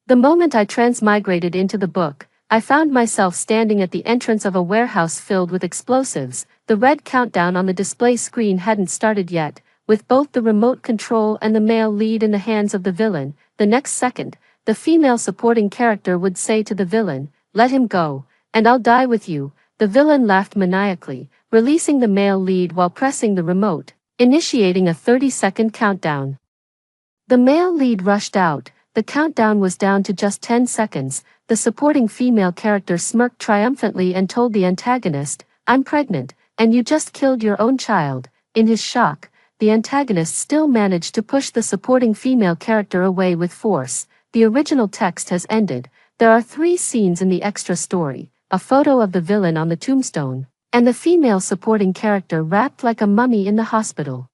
The moment I transmigrated into the book, I found myself standing at the entrance of a warehouse filled with explosives. The red countdown on the display screen hadn't started yet, with both the remote control and the male lead in the hands of the villain. The next second, the female supporting character would say to the villain, "Let him go, and I'll die with you." The villain laughed maniacally, releasing the male lead while pressing the remote, initiating a 30-second countdown. The male lead rushed out. The countdown was down to just 10 seconds. The supporting female character smirked triumphantly and told the antagonist, "I'm pregnant, and you just killed your own child." In his shock, the antagonist still managed to push the supporting female character away with force. The original text has ended. There are 3 scenes in the extra story: a photo of the villain on the tombstone, and the female supporting character wrapped like a mummy in the hospital.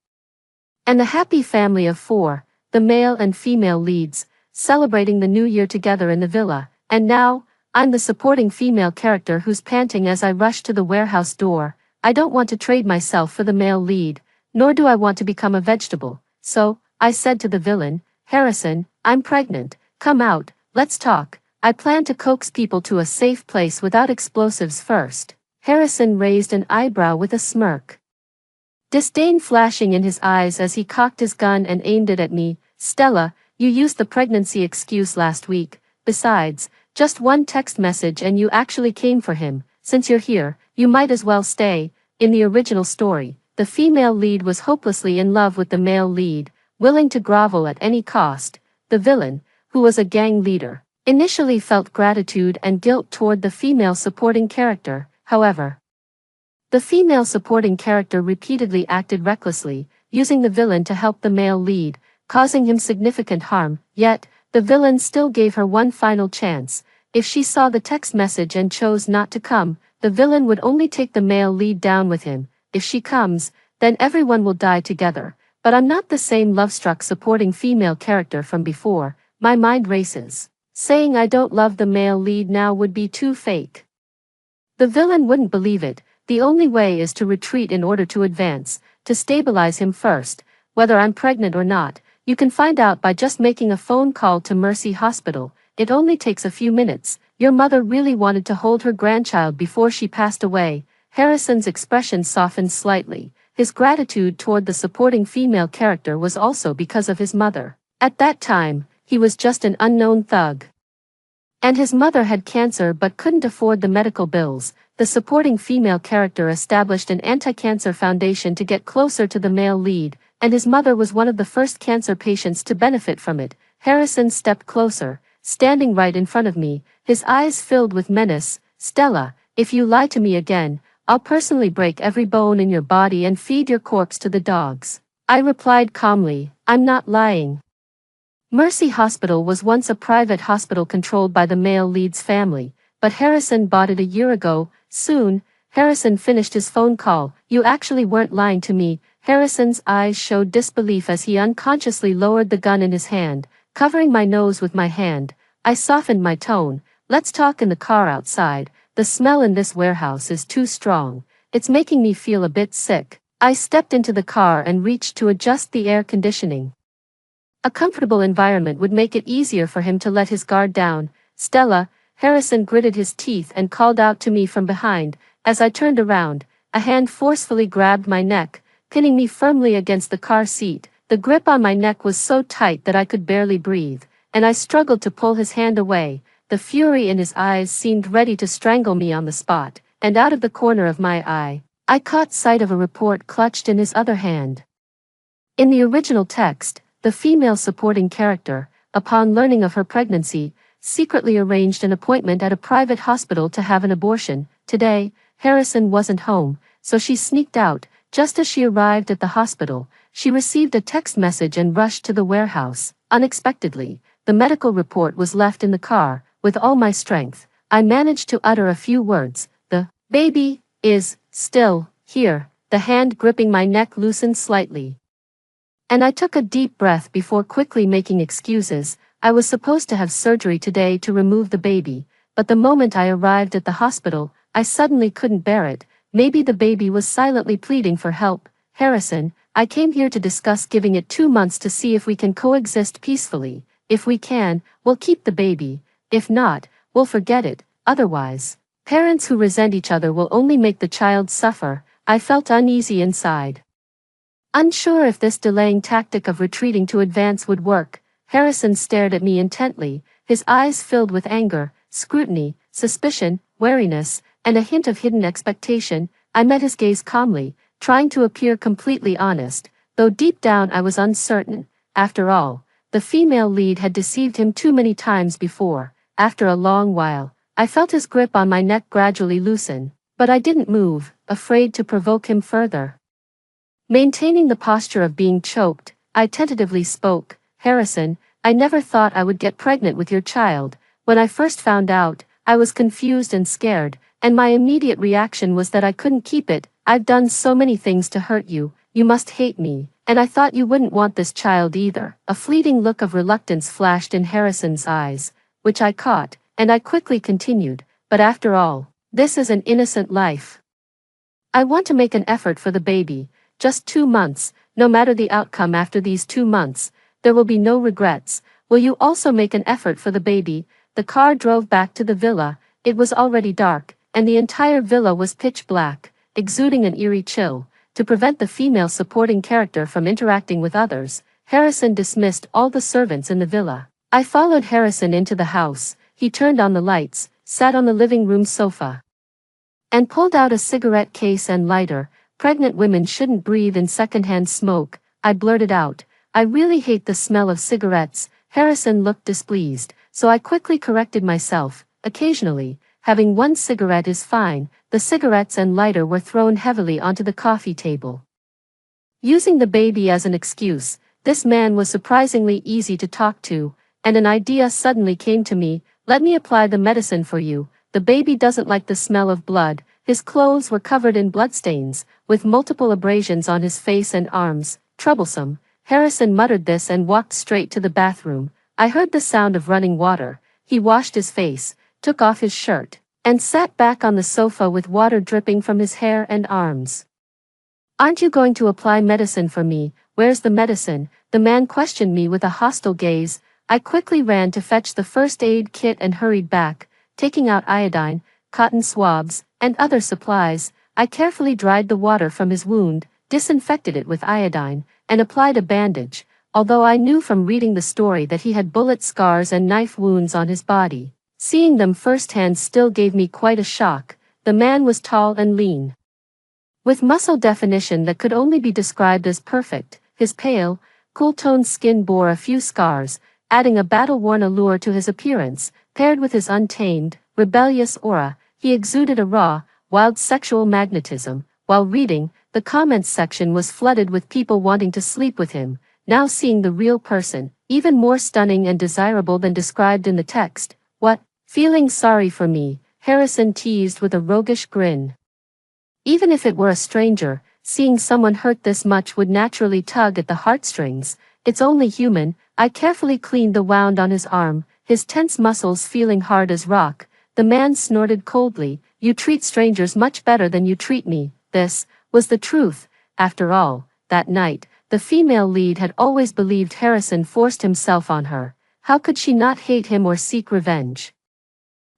And the happy family of 4, the male and female leads, celebrating the new year together in the villa. And now, I'm the supporting female character who's panting as I rush to the warehouse door. I don't want to trade myself for the male lead, nor do I want to become a vegetable. So, I said to the villain, "Harrison, I'm pregnant. Come out, let's talk. I plan to coax people to a safe place without explosives first." Harrison raised an eyebrow with a smirk, disdain flashing in his eyes as he cocked his gun and aimed it at me. "Stella, you used the pregnancy excuse last week. Besides, just one text message and you actually came for him. Since you're here, you might as well stay." In the original story, the female lead was hopelessly in love with the male lead, willing to grovel at any cost. The villain, who was a gang leader, initially felt gratitude and guilt toward the female supporting character. However, the female supporting character repeatedly acted recklessly, using the villain to help the male lead, causing him significant harm. Yet, the villain still gave her one final chance. If she saw the text message and chose not to come, the villain would only take the male lead down with him. If she comes, then everyone will die together. But I'm not the same love-struck supporting female character from before. My mind races. Saying I don't love the male lead now would be too fake. The villain wouldn't believe it. The only way is to retreat in order to advance, to stabilize him first. Whether I'm pregnant or not, you can find out by just making a phone call to Mercy Hospital. It only takes a few minutes. Your mother really wanted to hold her grandchild before she passed away. Harrison's expression softened slightly. His gratitude toward the supporting female character was also because of his mother. At that time, he was just an unknown thug. And his mother had cancer but couldn't afford the medical bills. The supporting female character established an anti-cancer foundation to get closer to the male lead, and his mother was one of the first cancer patients to benefit from it. Harrison stepped closer, standing right in front of me, his eyes filled with menace. "Stella, if you lie to me again, I'll personally break every bone in your body and feed your corpse to the dogs." I replied calmly, "I'm not lying." Mercy Hospital was once a private hospital controlled by the male lead's family, but Harrison bought it a year ago. Soon, Harrison finished his phone call. "You actually weren't lying to me." Harrison's eyes showed disbelief as he unconsciously lowered the gun in his hand, covering my nose with my hand. I softened my tone. "Let's talk in the car outside. The smell in this warehouse is too strong. It's making me feel a bit sick." I stepped into the car and reached to adjust the air conditioning. A comfortable environment would make it easier for him to let his guard down. "Stella," Harrison gritted his teeth and called out to me from behind. As I turned around, a hand forcefully grabbed my neck, pinning me firmly against the car seat. The grip on my neck was so tight that I could barely breathe, and I struggled to pull his hand away. The fury in his eyes seemed ready to strangle me on the spot, and out of the corner of my eye, I caught sight of a report clutched in his other hand. In the original text, the female supporting character, upon learning of her pregnancy, secretly arranged an appointment at a private hospital to have an abortion. Today, Harrison wasn't home, so she sneaked out. Just as she arrived at the hospital, she received a text message and rushed to the warehouse. Unexpectedly, the medical report was left in the car. With all my strength, I managed to utter a few words. "The baby is still here." The hand gripping my neck loosened slightly, and I took a deep breath before quickly making excuses. I was supposed to have surgery today to remove the baby, but the moment I arrived at the hospital, I suddenly couldn't bear it. Maybe the baby was silently pleading for help. "Harrison, I came here to discuss giving it 2 months to see if we can coexist peacefully." If we can, we'll keep the baby. If not, we'll forget it. Otherwise, parents who resent each other will only make the child suffer. I felt uneasy inside. Unsure if this delaying tactic of retreating to advance would work, Harrison stared at me intently, his eyes filled with anger, scrutiny, suspicion, wariness, and a hint of hidden expectation. I met his gaze calmly, trying to appear completely honest, though deep down I was uncertain. After all, the female lead had deceived him too many times before. After a long while, I felt his grip on my neck gradually loosen, but I didn't move, afraid to provoke him further. Maintaining the posture of being choked, I tentatively spoke. Harrison, I never thought I would get pregnant with your child. When I first found out, I was confused and scared, and my immediate reaction was that I couldn't keep it. I've done so many things to hurt you, you must hate me, and I thought you wouldn't want this child either. A fleeting look of reluctance flashed in Harrison's eyes, which I caught, and I quickly continued, but after all, this is an innocent life. I want to make an effort for the baby. Just 2 months, no matter the outcome after these 2 months, there will be no regrets. Will you also make an effort for the baby? The car drove back to the villa. It was already dark, and the entire villa was pitch black, exuding an eerie chill. To prevent the female supporting character from interacting with others, Harrison dismissed all the servants in the villa. I followed Harrison into the house. He turned on the lights, sat on the living room sofa, and pulled out a cigarette case and lighter. Pregnant women shouldn't breathe in secondhand smoke, I blurted out. I really hate the smell of cigarettes. Harrison looked displeased, so I quickly corrected myself. Occasionally, having one cigarette is fine. The cigarettes and lighter were thrown heavily onto the coffee table. Using the baby as an excuse, this man was surprisingly easy to talk to, and an idea suddenly came to me. Let me apply the medicine for you. The baby doesn't like the smell of blood. His clothes were covered in bloodstains, with multiple abrasions on his face and arms. Troublesome. Harrison muttered this and walked straight to the bathroom. I heard the sound of running water. He washed his face, took off his shirt, and sat back on the sofa with water dripping from his hair and arms. Aren't you going to apply medicine for me? Where's the medicine? The man questioned me with a hostile gaze. I quickly ran to fetch the first aid kit and hurried back, taking out iodine, cotton swabs, and other supplies. I carefully dried the water from his wound, disinfected it with iodine, and applied a bandage, although I knew from reading the story that he had bullet scars and knife wounds on his body. Seeing them firsthand still gave me quite a shock. The man was tall and lean, with muscle definition that could only be described as perfect. His pale, cool-toned skin bore a few scars, adding a battle-worn allure to his appearance. Paired with his untamed, rebellious aura, he exuded a raw, wild sexual magnetism. While reading, the comments section was flooded with people wanting to sleep with him. Now seeing the real person, even more stunning and desirable than described in the text. What? Feeling sorry for me? Harrison teased with a roguish grin. Even if it were a stranger, seeing someone hurt this much would naturally tug at the heartstrings. It's only human. I carefully cleaned the wound on his arm, his tense muscles feeling hard as rock. The man snorted coldly. You treat strangers much better than you treat me. This was the truth. After all, that night, the female lead had always believed Harrison forced himself on her. How could she not hate him or seek revenge?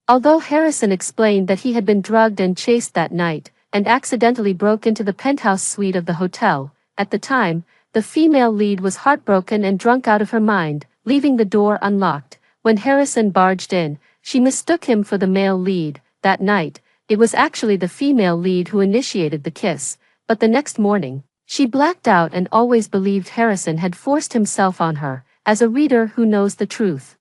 Although Harrison explained that he had been drugged and chased that night, and accidentally broke into the penthouse suite of the hotel, at the time, the female lead was heartbroken and drunk out of her mind, leaving the door unlocked. When Harrison barged in, she mistook him for the male lead. That night, it was actually the female lead who initiated the kiss, but the next morning, she blacked out and always believed Harrison had forced himself on her. As a reader who knows the truth,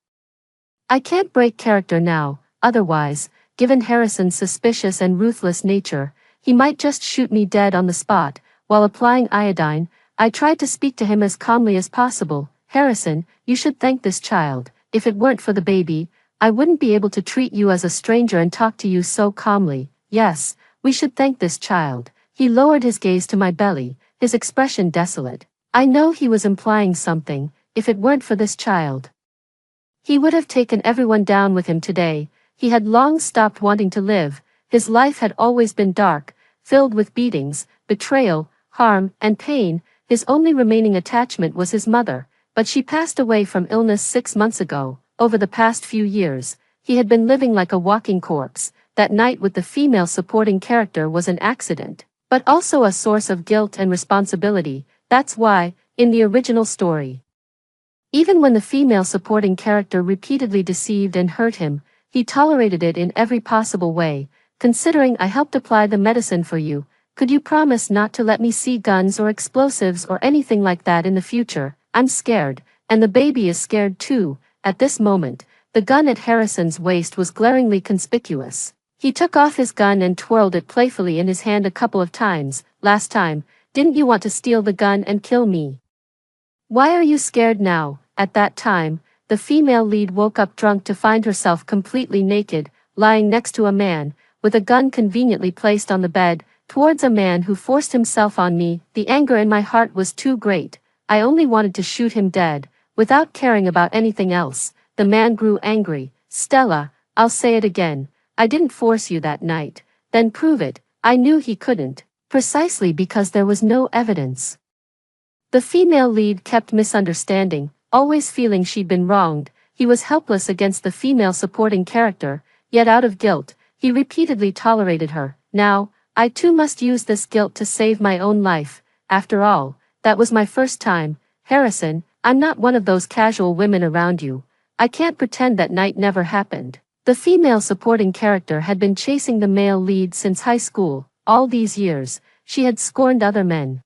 I can't break character now, otherwise, given Harrison's suspicious and ruthless nature, he might just shoot me dead on the spot. While applying iodine, I tried to speak to him as calmly as possible. Harrison, you should thank this child. If it weren't for the baby, I wouldn't be able to treat you as a stranger and talk to you so calmly. Yes, we should thank this child. He lowered his gaze to my belly, his expression desolate. I know he was implying something. If it weren't for this child, he would have taken everyone down with him today. He had long stopped wanting to live. His life had always been dark, filled with beatings, betrayal, harm, and pain. His only remaining attachment was his mother. but she passed away from illness 6 months ago. Over the past few years, he had been living like a walking corpse. That night with the female supporting character was an accident, but also a source of guilt and responsibility. That's why, in the original story, even when the female supporting character repeatedly deceived and hurt him, he tolerated it in every possible way. Considering I helped apply the medicine for you, could you promise not to let me see guns or explosives or anything like that in the future? I'm scared, and the baby is scared too. At this moment, the gun at Harrison's waist was glaringly conspicuous. He took off his gun and twirled it playfully in his hand a couple of times. Last time, didn't you want to steal the gun and kill me? Why are you scared now? At that time, the female lead woke up drunk to find herself completely naked, lying next to a man, with a gun conveniently placed on the bed, towards a man who forced himself on me. The anger in my heart was too great. I only wanted to shoot him dead, without caring about anything else. The man grew angry. Stella, I'll say it again. I didn't force you that night. Then prove it. I knew he couldn't, precisely because there was no evidence. The female lead kept misunderstanding, always feeling she'd been wronged. He was helpless against the female supporting character, yet out of guilt, he repeatedly tolerated her. Now, I too must use this guilt to save my own life. After all, that was my first time. Harrison, I'm not one of those casual women around you. I can't pretend that night never happened. The female supporting character had been chasing the male lead since high school. All these years, she had scorned other men.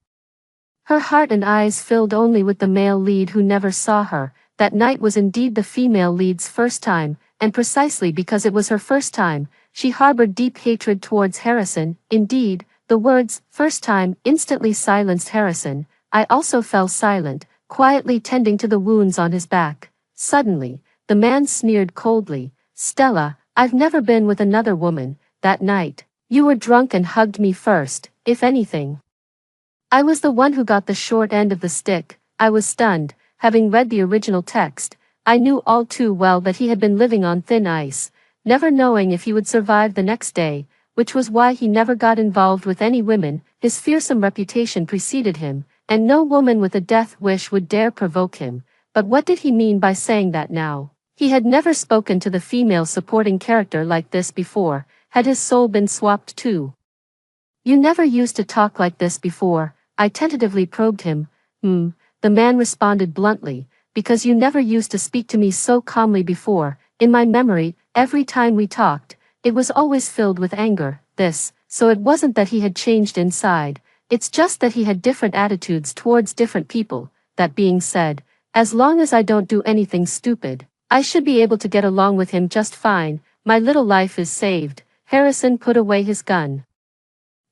Her heart and eyes filled only with the male lead who never saw her. That night was indeed the female lead's first time, and precisely because it was her first time, she harbored deep hatred towards Harrison. Indeed, the words, first time, instantly silenced Harrison. I also fell silent, quietly tending to the wounds on his back. Suddenly, the man sneered coldly. Stella, I've never been with another woman. That night, you were drunk and hugged me first. If anything, I was the one who got the short end of the stick. I was stunned. Having read the original text, I knew all too well that he had been living on thin ice, never knowing if he would survive the next day, which was why he never got involved with any women. His fearsome reputation preceded him, and no woman with a death wish would dare provoke him. But what did he mean by saying that now? He had never spoken to the female supporting character like this before. Had his soul been swapped too? You never used to talk like this before. I tentatively probed him. The man responded bluntly. Because you never used to speak to me so calmly before. In my memory, every time we talked, it was always filled with anger. So it wasn't that he had changed inside. It's just that he had different attitudes towards different people. That being said, as long as I don't do anything stupid, I should be able to get along with him just fine. My little life is saved. Harrison put away his gun,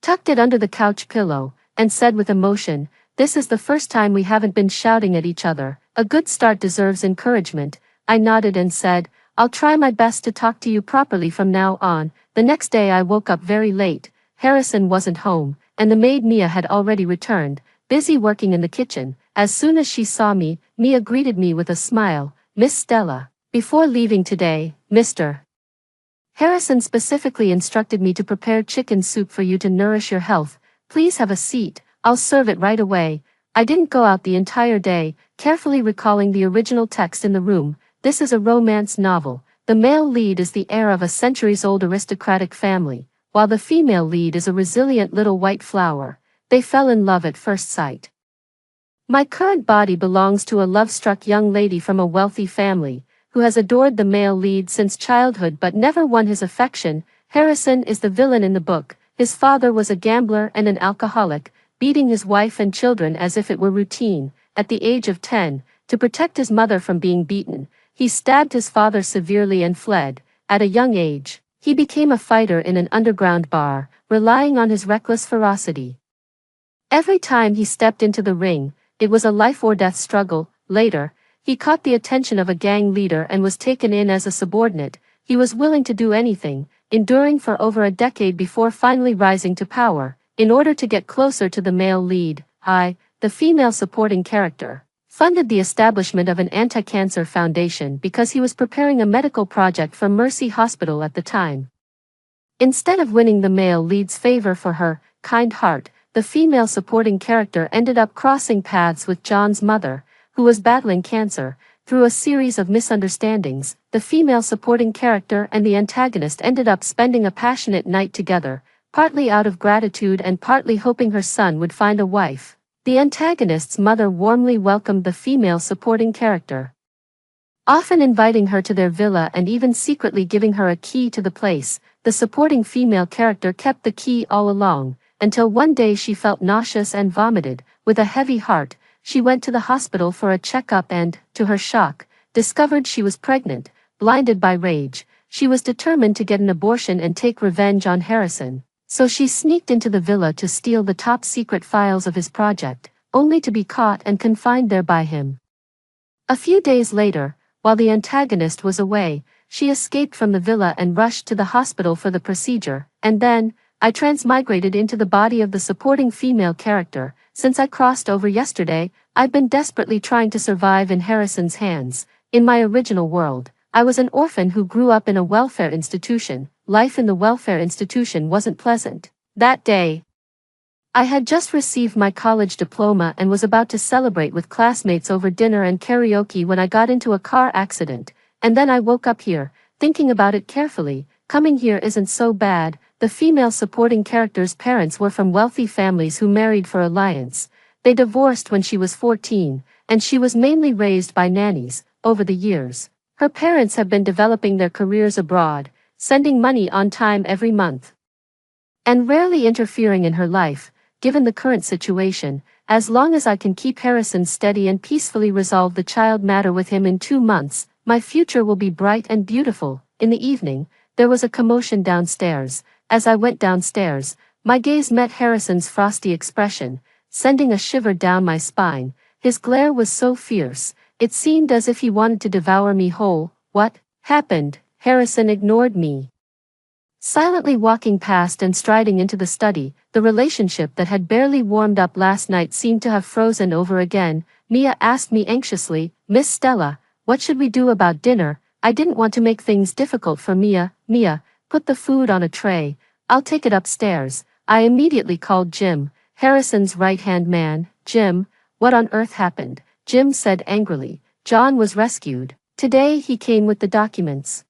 tucked it under the couch pillow, and said with emotion, this is the first time we haven't been shouting at each other. A good start deserves encouragement. I nodded and said, I'll try my best to talk to you properly from now on. The next day I woke up very late. Harrison wasn't home, and the maid Mia had already returned, busy working in the kitchen. As soon as she saw me, Mia greeted me with a smile. Miss Stella, before leaving today, Mr. Harrison specifically instructed me to prepare chicken soup for you to nourish your health. Please have a seat. I'll serve it right away. I didn't go out the entire day, carefully recalling the original text in the room. This is a romance novel. The male lead is the heir of a centuries-old aristocratic family, while the female lead is a resilient little white flower. They fell in love at first sight. My current body belongs to a love-struck young lady from a wealthy family, who has adored the male lead since childhood but never won his affection. Harrison is the villain in the book. His father was a gambler and an alcoholic, beating his wife and children as if it were routine. At the age of 10, to protect his mother from being beaten, he stabbed his father severely and fled. At a young age, he became a fighter in an underground bar, relying on his reckless ferocity. Every time he stepped into the ring, it was a life-or-death struggle. Later, he caught the attention of a gang leader and was taken in as a subordinate. He was willing to do anything, enduring for over a decade before finally rising to power. In order to get closer to the male lead, I, the female supporting character, funded the establishment of an anti-cancer foundation because he was preparing a medical project for Mercy Hospital at the time. Instead of winning the male lead's favor for her kind heart, the female supporting character ended up crossing paths with John's mother, who was battling cancer. Through a series of misunderstandings, the female supporting character and the antagonist ended up spending a passionate night together, partly out of gratitude and partly hoping her son would find a wife. The antagonist's mother warmly welcomed the female supporting character, often inviting her to their villa and even secretly giving her a key to the place. The supporting female character kept the key all along, until one day she felt nauseous and vomited. With a heavy heart, she went to the hospital for a checkup and, to her shock, discovered she was pregnant. Blinded by rage, she was determined to get an abortion and take revenge on Harrison. So she sneaked into the villa to steal the top-secret files of his project, only to be caught and confined there by him. A few days later, while the antagonist was away, she escaped from the villa and rushed to the hospital for the procedure, and then, I transmigrated into the body of the supporting female character. Since I crossed over yesterday, I've been desperately trying to survive in Harrison's hands. In my original world, I was an orphan who grew up in a welfare institution. Life in the welfare institution wasn't pleasant. That day, I had just received my college diploma and was about to celebrate with classmates over dinner and karaoke when I got into a car accident, and then I woke up here, thinking about it carefully. Coming here isn't so bad. The female supporting character's parents were from wealthy families who married for alliance. They divorced when she was 14, and she was mainly raised by nannies. Over the years, her parents have been developing their careers abroad, sending money on time every month, and rarely interfering in her life. Given the current situation, as long as I can keep Harrison steady and peacefully resolve the child matter with him in 2 months, my future will be bright and beautiful. In the evening, there was a commotion downstairs. As I went downstairs, my gaze met Harrison's frosty expression, sending a shiver down my spine. His glare was so fierce, it seemed as if he wanted to devour me whole. What happened? Harrison ignored me, silently walking past and striding into the study. The relationship that had barely warmed up last night seemed to have frozen over again. Mia asked me anxiously, "Miss Stella, what should we do about dinner?" I didn't want to make things difficult for Mia. "Mia, put the food on a tray. I'll take it upstairs." I immediately called Jim, Harrison's right-hand man. "Jim, what on earth happened?" Jim said angrily. "John was rescued. Today he came with the documents,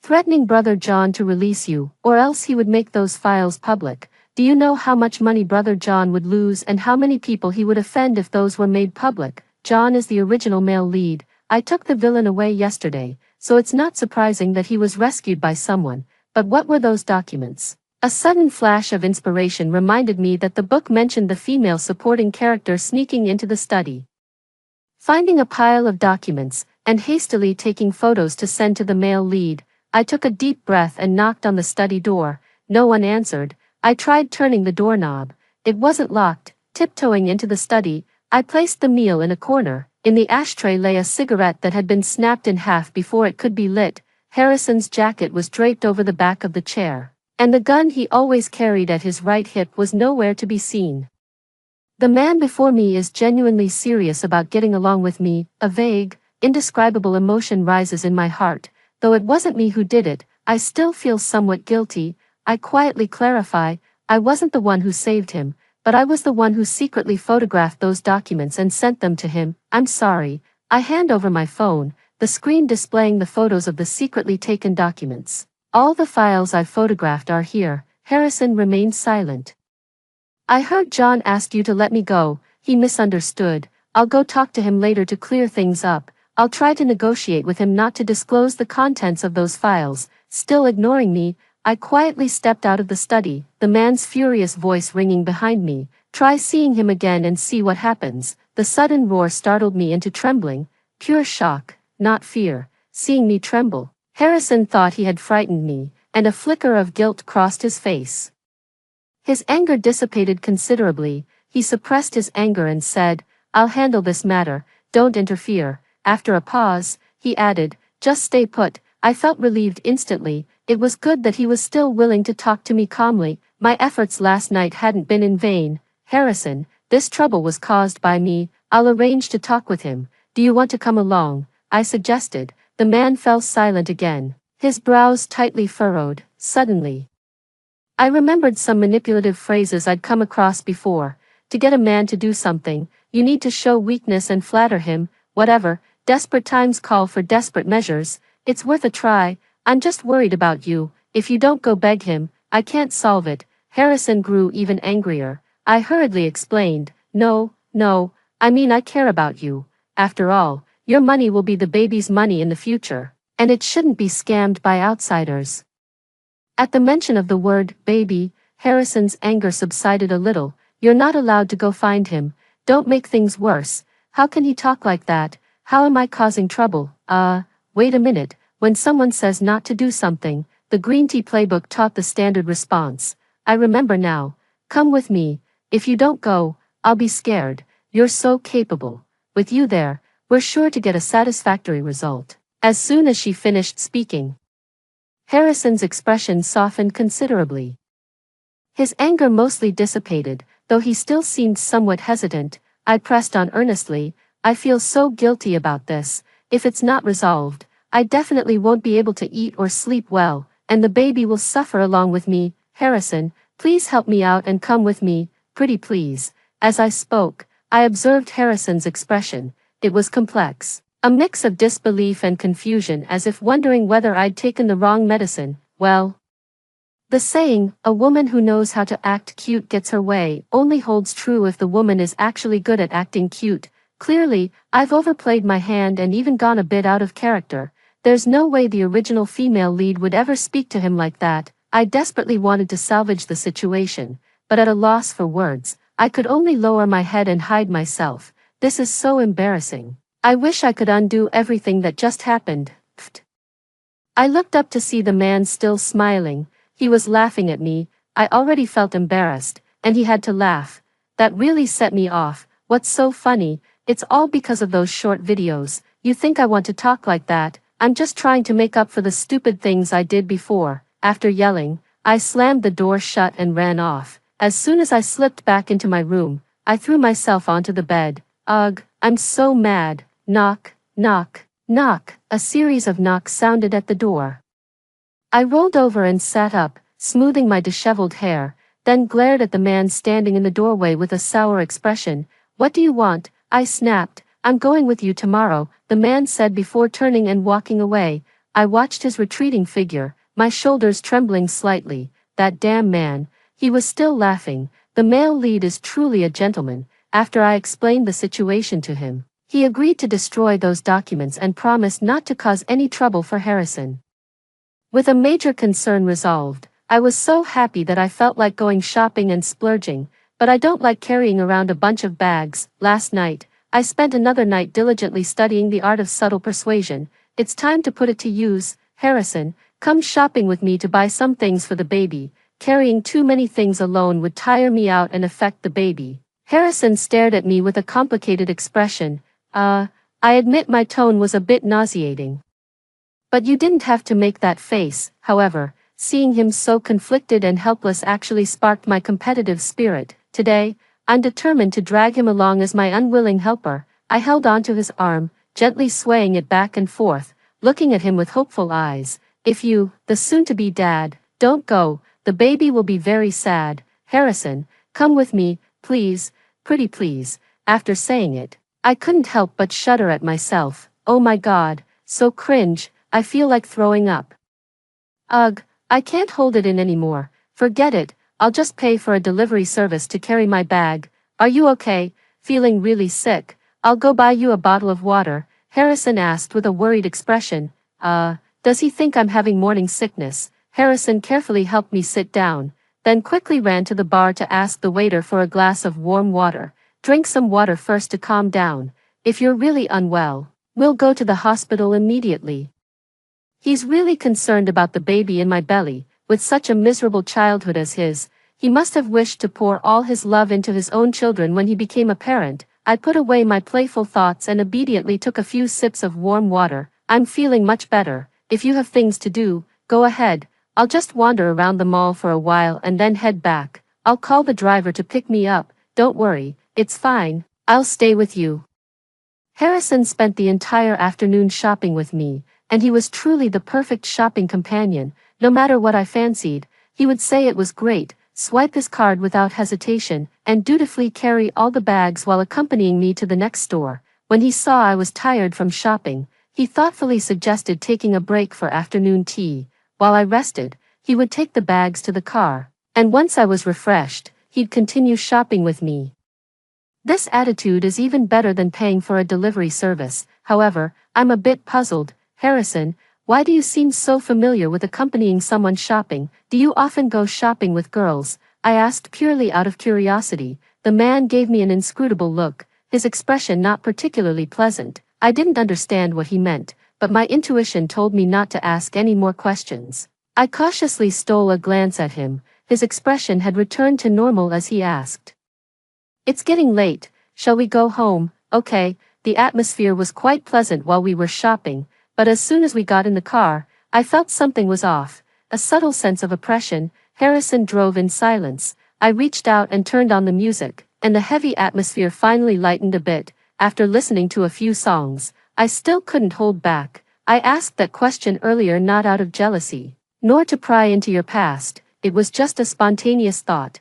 threatening Brother John to release you, or else he would make those files public. Do you know how much money Brother John would lose and how many people he would offend if those were made public? John is the original male lead. I took the villain away yesterday, so it's not surprising that he was rescued by someone. But what were those documents?" A sudden flash of inspiration reminded me that the book mentioned the female supporting character sneaking into the study, finding a pile of documents, and hastily taking photos to send to the male lead. I took a deep breath and knocked on the study door. No one answered. I tried turning the doorknob. It wasn't locked. Tiptoeing into the study, I placed the meal in a corner. In the ashtray lay a cigarette that had been snapped in half before it could be lit. Harrison's jacket was draped over the back of the chair, and the gun he always carried at his right hip was nowhere to be seen. The man before me is genuinely serious about getting along with me. A vague, indescribable emotion rises in my heart. Though it wasn't me who did it, I still feel somewhat guilty. I quietly clarify, I wasn't the one who saved him, but I was the one who secretly photographed those documents and sent them to him. "I'm sorry." I hand over my phone, the screen displaying the photos of the secretly taken documents. "All the files I photographed are here." Harrison remained silent. "I heard John asked you to let me go." He misunderstood. "I'll go talk to him later to clear things up. I'll try to negotiate with him not to disclose the contents of those files." Still ignoring me, I quietly stepped out of the study, the man's furious voice ringing behind me. "Try seeing him again and see what happens." The sudden roar startled me into trembling. Pure shock, not fear. Seeing me tremble, Harrison thought he had frightened me, and a flicker of guilt crossed his face. His anger dissipated considerably. He suppressed his anger and said, "I'll handle this matter, don't interfere." After a pause, he added, "Just stay put." I felt relieved instantly. It was good that he was still willing to talk to me calmly. My efforts last night hadn't been in vain. "Harrison, this trouble was caused by me. I'll arrange to talk with him. Do you want to come along?" I suggested. The man fell silent again, his brows tightly furrowed. Suddenly, I remembered some manipulative phrases I'd come across before. To get a man to do something, you need to show weakness and flatter him, whatever, desperate times call for desperate measures, it's worth a try, I'm just worried about you, if you don't go beg him, I can't solve it. Harrison grew even angrier. I hurriedly explained, no, I mean I care about you. After all, your money will be the baby's money in the future, and it shouldn't be scammed by outsiders. At the mention of the word, baby, Harrison's anger subsided a little. You're not allowed to go find him. Don't make things worse. How can he talk like that? How am I causing trouble? Wait a minute. When someone says not to do something, the green tea playbook taught the standard response. I remember now. Come with me. If you don't go, I'll be scared. You're so capable. With you there, we're sure to get a satisfactory result. As soon as she finished speaking, Harrison's expression softened considerably. His anger mostly dissipated, though he still seemed somewhat hesitant. I pressed on earnestly, I feel so guilty about this. If it's not resolved, I definitely won't be able to eat or sleep well, and the baby will suffer along with me. Harrison, please help me out and come with me, pretty please. As I spoke, I observed Harrison's expression. It was complex. A mix of disbelief and confusion, as if wondering whether I'd taken the wrong medicine. Well, the saying, a woman who knows how to act cute gets her way, only holds true if the woman is actually good at acting cute. Clearly, I've overplayed my hand and even gone a bit out of character. There's no way the original female lead would ever speak to him like that. I desperately wanted to salvage the situation, but at a loss for words, I could only lower my head and hide myself. This is so embarrassing. I wish I could undo everything that just happened. Pfft. I looked up to see the man still smiling. He was laughing at me. I already felt embarrassed, and he had to laugh. That really set me off. What's so funny? It's all because of those short videos. You think I want to talk like that? I'm just trying to make up for the stupid things I did before. After yelling, I slammed the door shut and ran off. As soon as I slipped back into my room, I threw myself onto the bed. Ugh, I'm so mad. Knock, knock, knock. A series of knocks sounded at the door. I rolled over and sat up, smoothing my disheveled hair, then glared at the man standing in the doorway with a sour expression. What do you want? I snapped. I'm going with you tomorrow, the man said before turning and walking away. I watched his retreating figure, my shoulders trembling slightly. That damn man. He was still laughing. The male lead is truly a gentleman. After I explained the situation to him, he agreed to destroy those documents and promised not to cause any trouble for Harrison. With a major concern resolved, I was so happy that I felt like going shopping and splurging, but I don't like carrying around a bunch of bags. Last night, I spent another night diligently studying the art of subtle persuasion. It's time to put it to use. Harrison, come shopping with me to buy some things for the baby. Carrying too many things alone would tire me out and affect the baby. Harrison stared at me with a complicated expression. I admit my tone was a bit nauseating. But you didn't have to make that face. However, seeing him so conflicted and helpless actually sparked my competitive spirit. Today, I'm determined to drag him along as my unwilling helper. I held onto his arm, gently swaying it back and forth, looking at him with hopeful eyes. If you, the soon-to-be dad, don't go, the baby will be very sad. Harrison, come with me, please, pretty please. After saying it, I couldn't help but shudder at myself. Oh my God, so cringe, I feel like throwing up. Ugh, I can't hold it in anymore. Forget it, I'll just pay for a delivery service to carry my bag. Are you okay? Feeling really sick? I'll go buy you a bottle of water, Harrison asked with a worried expression. Does he think I'm having morning sickness? Harrison carefully helped me sit down, then quickly ran to the bar to ask the waiter for a glass of warm water. Drink some water first to calm down. If you're really unwell, we'll go to the hospital immediately. He's really concerned about the baby in my belly. With such a miserable childhood as his, he must have wished to pour all his love into his own children when he became a parent. I put away my playful thoughts and obediently took a few sips of warm water. I'm feeling much better. If you have things to do, go ahead. I'll just wander around the mall for a while and then head back. I'll call the driver to pick me up. Don't worry, it's fine. I'll stay with you. Harrison spent the entire afternoon shopping with me, and he was truly the perfect shopping companion. No matter what I fancied, he would say it was great. swipe his card without hesitation, and dutifully carry all the bags while accompanying me to the next store. When he saw I was tired from shopping, he thoughtfully suggested taking a break for afternoon tea. While I rested, he would take the bags to the car, and once I was refreshed, he'd continue shopping with me. This attitude is even better than paying for a delivery service. However, I'm a bit puzzled. Harrison, why do you seem so familiar with accompanying someone shopping? Do you often go shopping with girls? I asked purely out of curiosity. The man gave me an inscrutable look, his expression not particularly pleasant. I didn't understand what he meant, but my intuition told me not to ask any more questions. I cautiously stole a glance at him. His expression had returned to normal as he asked, "It's getting late, shall we go home?" "Okay." The atmosphere was quite pleasant while we were shopping, but as soon as we got in the car, I felt something was off, a subtle sense of oppression. Harrison drove in silence. I reached out and turned on the music, and the heavy atmosphere finally lightened a bit. After listening to a few songs, I still couldn't hold back. I asked that question earlier not out of jealousy, nor to pry into your past, it was just a spontaneous thought.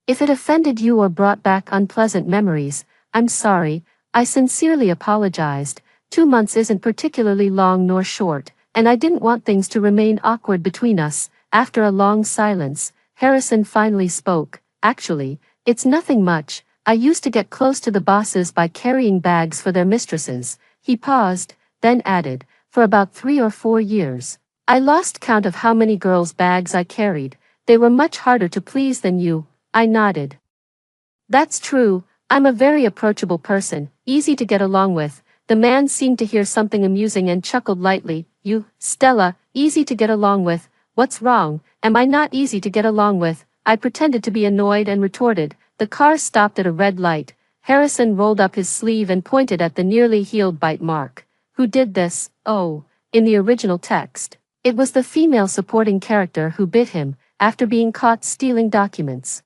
If it offended you or brought back unpleasant memories, I'm sorry. I sincerely apologized. 2 months isn't particularly long nor short, and I didn't want things to remain awkward between us. After a long silence, Harrison finally spoke. "Actually, it's nothing much. I used to get close to the bosses by carrying bags for their mistresses." He paused, then added, "For about 3 or 4 years. I lost count of how many girls' bags I carried. They were much harder to please than you." I nodded. "That's true. I'm a very approachable person, easy to get along with." The man seemed to hear something amusing and chuckled lightly. "You, Stella, easy to get along with? What's wrong? Am I not easy to get along with?" I pretended to be annoyed and retorted. The car stopped at a red light. Harrison rolled up his sleeve and pointed at the nearly healed bite mark. "Who did this?" "Oh." In the original text, it was the female supporting character who bit him, after being caught stealing documents.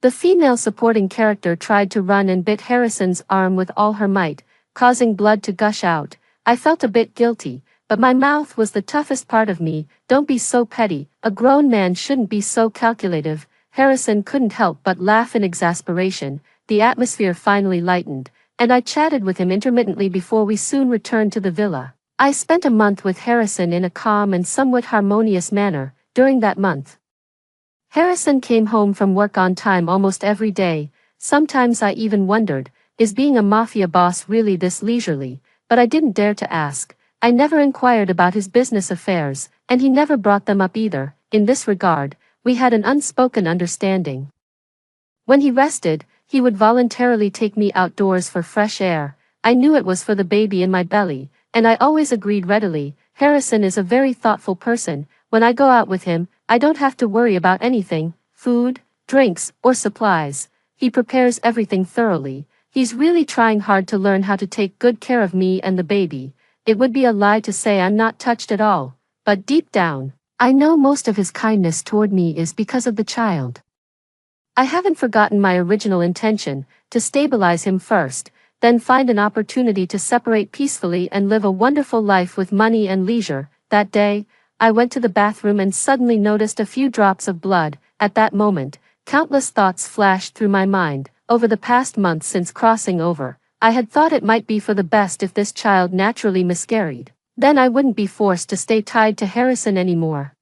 The female supporting character tried to run and bit Harrison's arm with all her might, causing blood to gush out. I felt a bit guilty, but my mouth was the toughest part of me. "Don't be so petty, a grown man shouldn't be so calculative." Harrison couldn't help but laugh in exasperation. The atmosphere finally lightened, and I chatted with him intermittently before we soon returned to the villa. I spent a month with Harrison in a calm and somewhat harmonious manner. During that month, Harrison came home from work on time almost every day. Sometimes I even wondered, is being a mafia boss really this leisurely? But I didn't dare to ask. I never inquired about his business affairs, and he never brought them up either. In this regard, we had an unspoken understanding. When he rested, he would voluntarily take me outdoors for fresh air. I knew it was for the baby in my belly, and I always agreed readily. Harrison is a very thoughtful person. When I go out with him, I don't have to worry about anything, food, drinks, or supplies. He prepares everything thoroughly. He's really trying hard to learn how to take good care of me and the baby. It would be a lie to say I'm not touched at all, but deep down, I know most of his kindness toward me is because of the child. I haven't forgotten my original intention, to stabilize him first, then find an opportunity to separate peacefully and live a wonderful life with money and leisure. That day, I went to the bathroom and suddenly noticed a few drops of blood. At that moment, countless thoughts flashed through my mind. Over the past month since crossing over, I had thought it might be for the best if this child naturally miscarried. Then I wouldn't be forced to stay tied to Harrison anymore.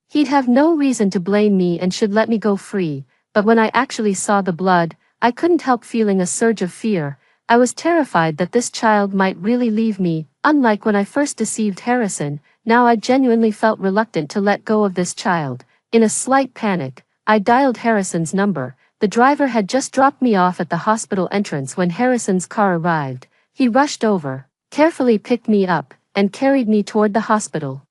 He'd have no reason to blame me and should let me go free. But when I actually saw the blood, I couldn't help feeling a surge of fear. I was terrified that this child might really leave me. Unlike when I first deceived Harrison, now I genuinely felt reluctant to let go of this child. In a slight panic, I dialed Harrison's number. The driver had just dropped me off at the hospital entrance when Harrison's car arrived. He rushed over, carefully picked me up, and carried me toward the hospital.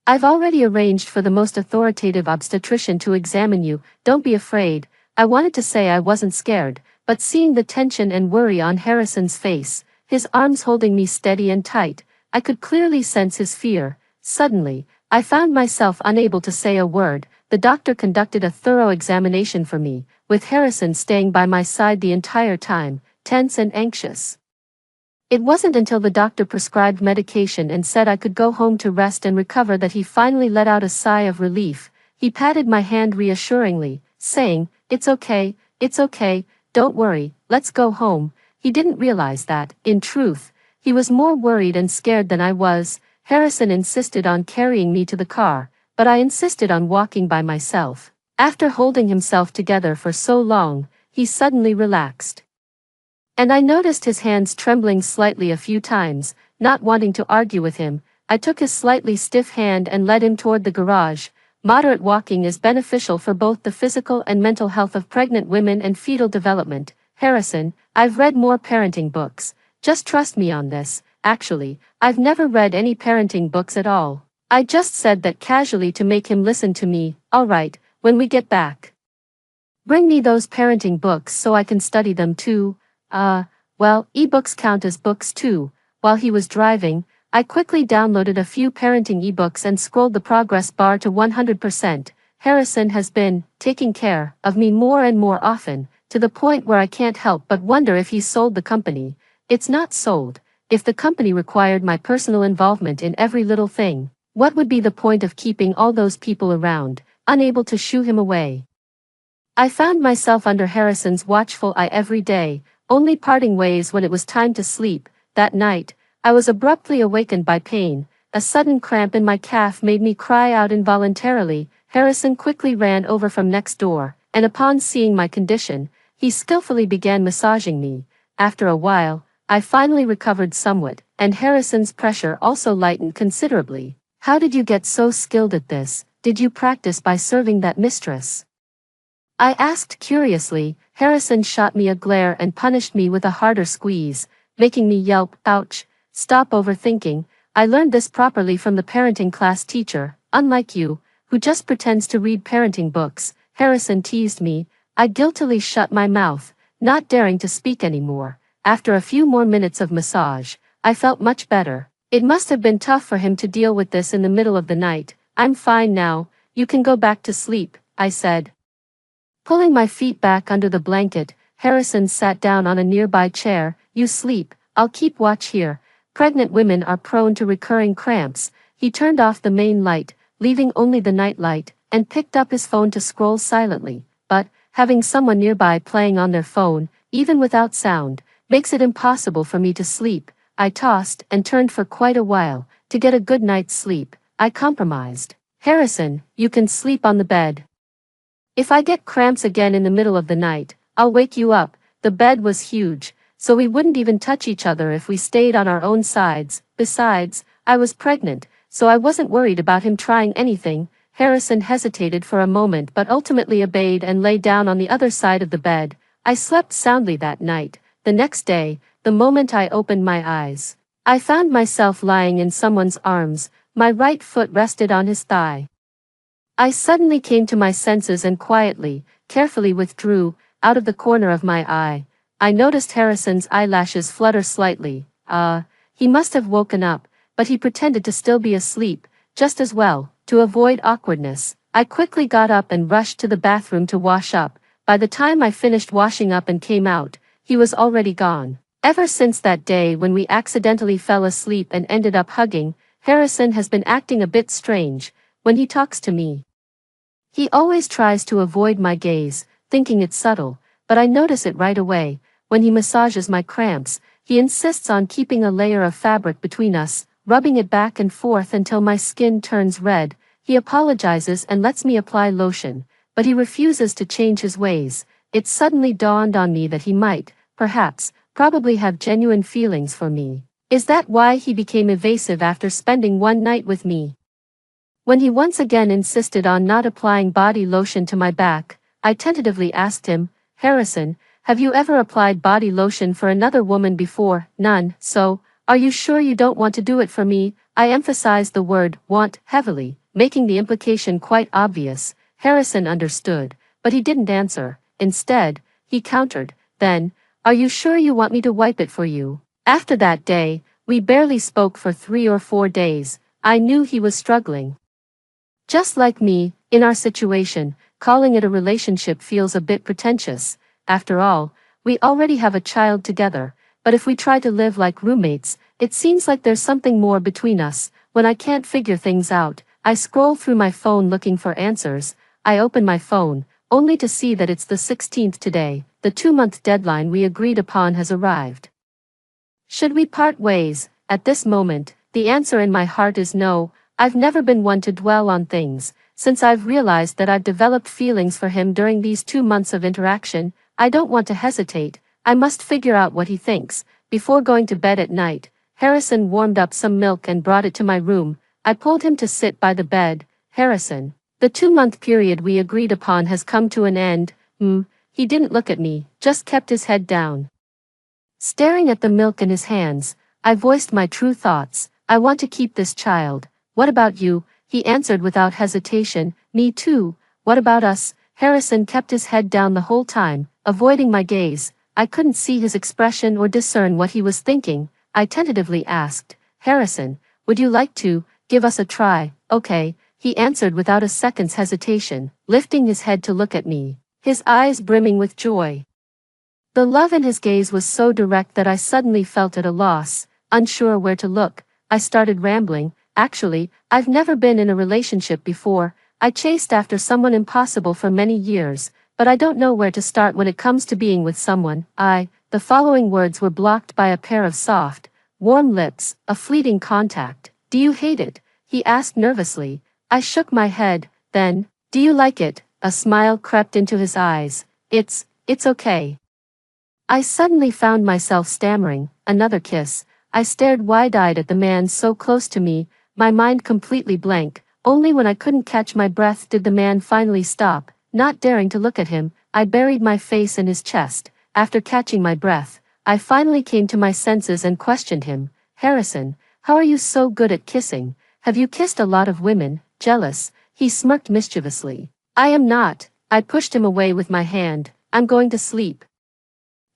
"I've already arranged for the most authoritative obstetrician to examine you. Don't be afraid." I wanted to say I wasn't scared, but seeing the tension and worry on Harrison's face, his arms holding me steady and tight, I could clearly sense his fear. Suddenly, I found myself unable to say a word. The doctor conducted a thorough examination for me, with Harrison staying by my side the entire time, tense and anxious. It wasn't until the doctor prescribed medication and said I could go home to rest and recover that he finally let out a sigh of relief. He He patted my hand reassuringly, saying, it's okay, don't worry, let's go home. He didn't realize that, in truth, he was more worried and scared than I was. Harrison insisted on carrying me to the car, but I insisted on walking by myself. After holding himself together for so long, he suddenly relaxed. And I noticed his hands trembling slightly a few times. Not wanting to argue with him, I took his slightly stiff hand and led him toward the garage. Moderate walking is beneficial for both the physical and mental health of pregnant women and fetal development. Harrison, I've read more parenting books. Just trust me on this. Actually, I've never read any parenting books at all. I just said that casually to make him listen to me. All right, when we get back, bring me those parenting books so I can study them too. Well, ebooks count as books too. While he was driving, I quickly downloaded a few parenting ebooks and scrolled the progress bar to 100%. Harrison has been taking care of me more and more often, to the point where I can't help but wonder if he's sold the company. It's not sold. If the company required my personal involvement in every little thing, what would be the point of keeping all those people around, unable to shoo him away? I found myself under Harrison's watchful eye every day, only parting ways when it was time to sleep. That night, I was abruptly awakened by pain. A sudden cramp in my calf made me cry out involuntarily. Harrison quickly ran over from next door, and upon seeing my condition, he skillfully began massaging me. After a while, I finally recovered somewhat, and Harrison's pressure also lightened considerably. How did you get so skilled at this? Did you practice by serving that mistress? I asked curiously. Harrison shot me a glare and punished me with a harder squeeze, making me yelp, ouch. Stop overthinking. I learned this properly from the parenting class teacher, unlike you, who just pretends to read parenting books. Harrison teased me. I guiltily shut my mouth, not daring to speak anymore. After a few more minutes of massage, I felt much better. It must have been tough for him to deal with this in the middle of the night. I'm fine now, you can go back to sleep, I said. Pulling my feet back under the blanket, Harrison sat down on a nearby chair. You sleep, I'll keep watch here. Pregnant women are prone to recurring cramps. He turned off the main light, leaving only the night light, and picked up his phone to scroll silently. But, having someone nearby playing on their phone, even without sound, makes it impossible for me to sleep. I tossed and turned for quite a while. To get a good night's sleep, I compromised. Harrison, you can sleep on the bed. If I get cramps again in the middle of the night, I'll wake you up. The bed was huge, so we wouldn't even touch each other if we stayed on our own sides. Besides, I was pregnant, so I wasn't worried about him trying anything. Harrison hesitated for a moment but ultimately obeyed and lay down on the other side of the bed. I slept soundly that night. The next day, the moment I opened my eyes, I found myself lying in someone's arms. My right foot rested on his thigh. I suddenly came to my senses and quietly, carefully withdrew, out of the corner of my eye. I noticed Harrison's eyelashes flutter slightly. He must have woken up, but he pretended to still be asleep, just as well. To avoid awkwardness, I quickly got up and rushed to the bathroom to wash up. By the time I finished washing up and came out, he was already gone. Ever since that day when we accidentally fell asleep and ended up hugging, Harrison has been acting a bit strange. When he talks to me, he always tries to avoid my gaze, thinking it's subtle, but I notice it right away. When he massages my cramps, he insists on keeping a layer of fabric between us, rubbing it back and forth until my skin turns red. He apologizes and lets me apply lotion, but he refuses to change his ways. It suddenly dawned on me that he might, perhaps, probably have genuine feelings for me. Is that why he became evasive after spending one night with me? When he once again insisted on not applying body lotion to my back, I tentatively asked him, Harrison, have you ever applied body lotion for another woman before? None. So, are you sure you don't want to do it for me? I emphasized the word want heavily, making the implication quite obvious. Harrison understood, but he didn't answer. Instead, he countered, then, are you sure you want me to wipe it for you? After that day, we barely spoke for 3 or 4 days. I knew he was struggling. Just like me, in our situation, calling it a relationship feels a bit pretentious. After all, we already have a child together, but if we try to live like roommates, it seems like there's something more between us. When I can't figure things out, I scroll through my phone looking for answers. I open my phone, only to see that it's the 16th today. The 2-month deadline we agreed upon has arrived. Should we part ways? At this moment, the answer in my heart is no. I've never been one to dwell on things. Since I've realized that I've developed feelings for him during these 2 months of interaction, I don't want to hesitate. I must figure out what he thinks. Before going to bed at night, Harrison warmed up some milk and brought it to my room. I pulled him to sit by the bed. Harrison, the 2-month period we agreed upon has come to an end. He didn't look at me, just kept his head down. Staring at the milk in his hands, I voiced my true thoughts. I want to keep this child. What about you? He answered without hesitation. Me too. What about us? Harrison kept his head down the whole time, avoiding my gaze. I couldn't see his expression or discern what he was thinking. I tentatively asked, Harrison, would you like to give us a try? Okay, he answered without a second's hesitation, lifting his head to look at me, his eyes brimming with joy. The love in his gaze was so direct that I suddenly felt at a loss, unsure where to look. I started rambling. Actually, I've never been in a relationship before. I chased after someone impossible for many years, but I don't know where to start when it comes to being with someone. The following words were blocked by a pair of soft, warm lips, a fleeting contact. Do you hate it? He asked nervously. I shook my head. Then, do you like it? A smile crept into his eyes. It's okay. I suddenly found myself stammering. Another kiss. I stared wide-eyed at the man so close to me, my mind completely blank. Only when I couldn't catch my breath did the man finally stop. Not daring to look at him, I buried my face in his chest. After catching my breath, I finally came to my senses and questioned him. Harrison, how are you so good at kissing? Have you kissed a lot of women? Jealous? He smirked mischievously. I am not. I pushed him away with my hand. I'm going to sleep.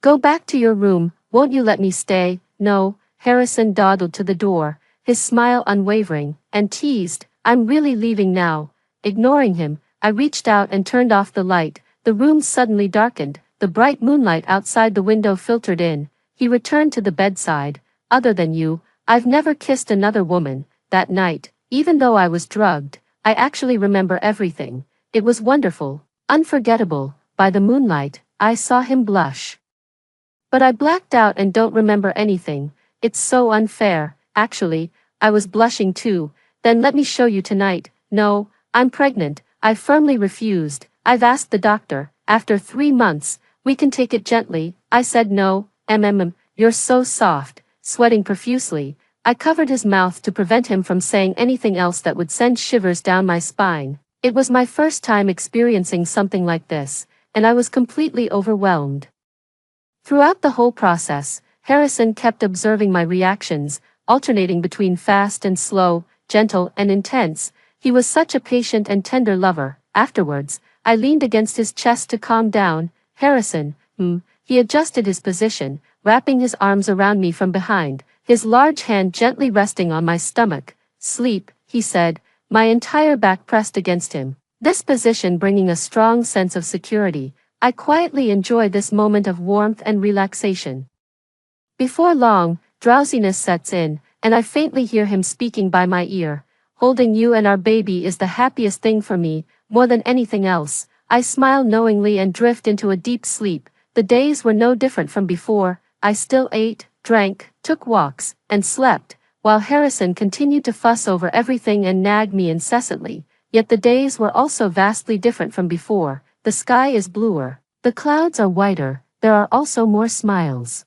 Go back to your room, won't you let me stay? No. Harrison dawdled to the door, his smile unwavering, and teased, I'm really leaving now. Ignoring him, I reached out and turned off the light. The room suddenly darkened. The bright moonlight outside the window filtered in. He returned to the bedside. Other than you, I've never kissed another woman. That night, even though I was drugged, I actually remember everything. It was wonderful, unforgettable. By the moonlight, I saw him blush. But I blacked out and don't remember anything. It's so unfair. Actually, I was blushing too. Then let me show you tonight. No, I'm pregnant. I firmly refused. I've asked the doctor. After 3 months, we can take it gently. I said no. You're so soft. Sweating profusely, I covered his mouth to prevent him from saying anything else that would send shivers down my spine. It was my first time experiencing something like this, and I was completely overwhelmed. Throughout the whole process, Harrison kept observing my reactions, alternating between fast and slow, gentle and intense. He was such a patient and tender lover. Afterwards, I leaned against his chest to calm down. Harrison, He adjusted his position, wrapping his arms around me from behind, his large hand gently resting on my stomach. Sleep, he said, my entire back pressed against him. This position bringing a strong sense of security. I quietly enjoyed this moment of warmth and relaxation. Before long, drowsiness sets in, and I faintly hear him speaking by my ear. Holding you and our baby is the happiest thing for me, more than anything else. I smile knowingly and drift into a deep sleep. The days were no different from before. I still ate, drank, took walks, and slept, while Harrison continued to fuss over everything and nag me incessantly. Yet the days were also vastly different from before. The sky is bluer. The clouds are whiter. There are also more smiles.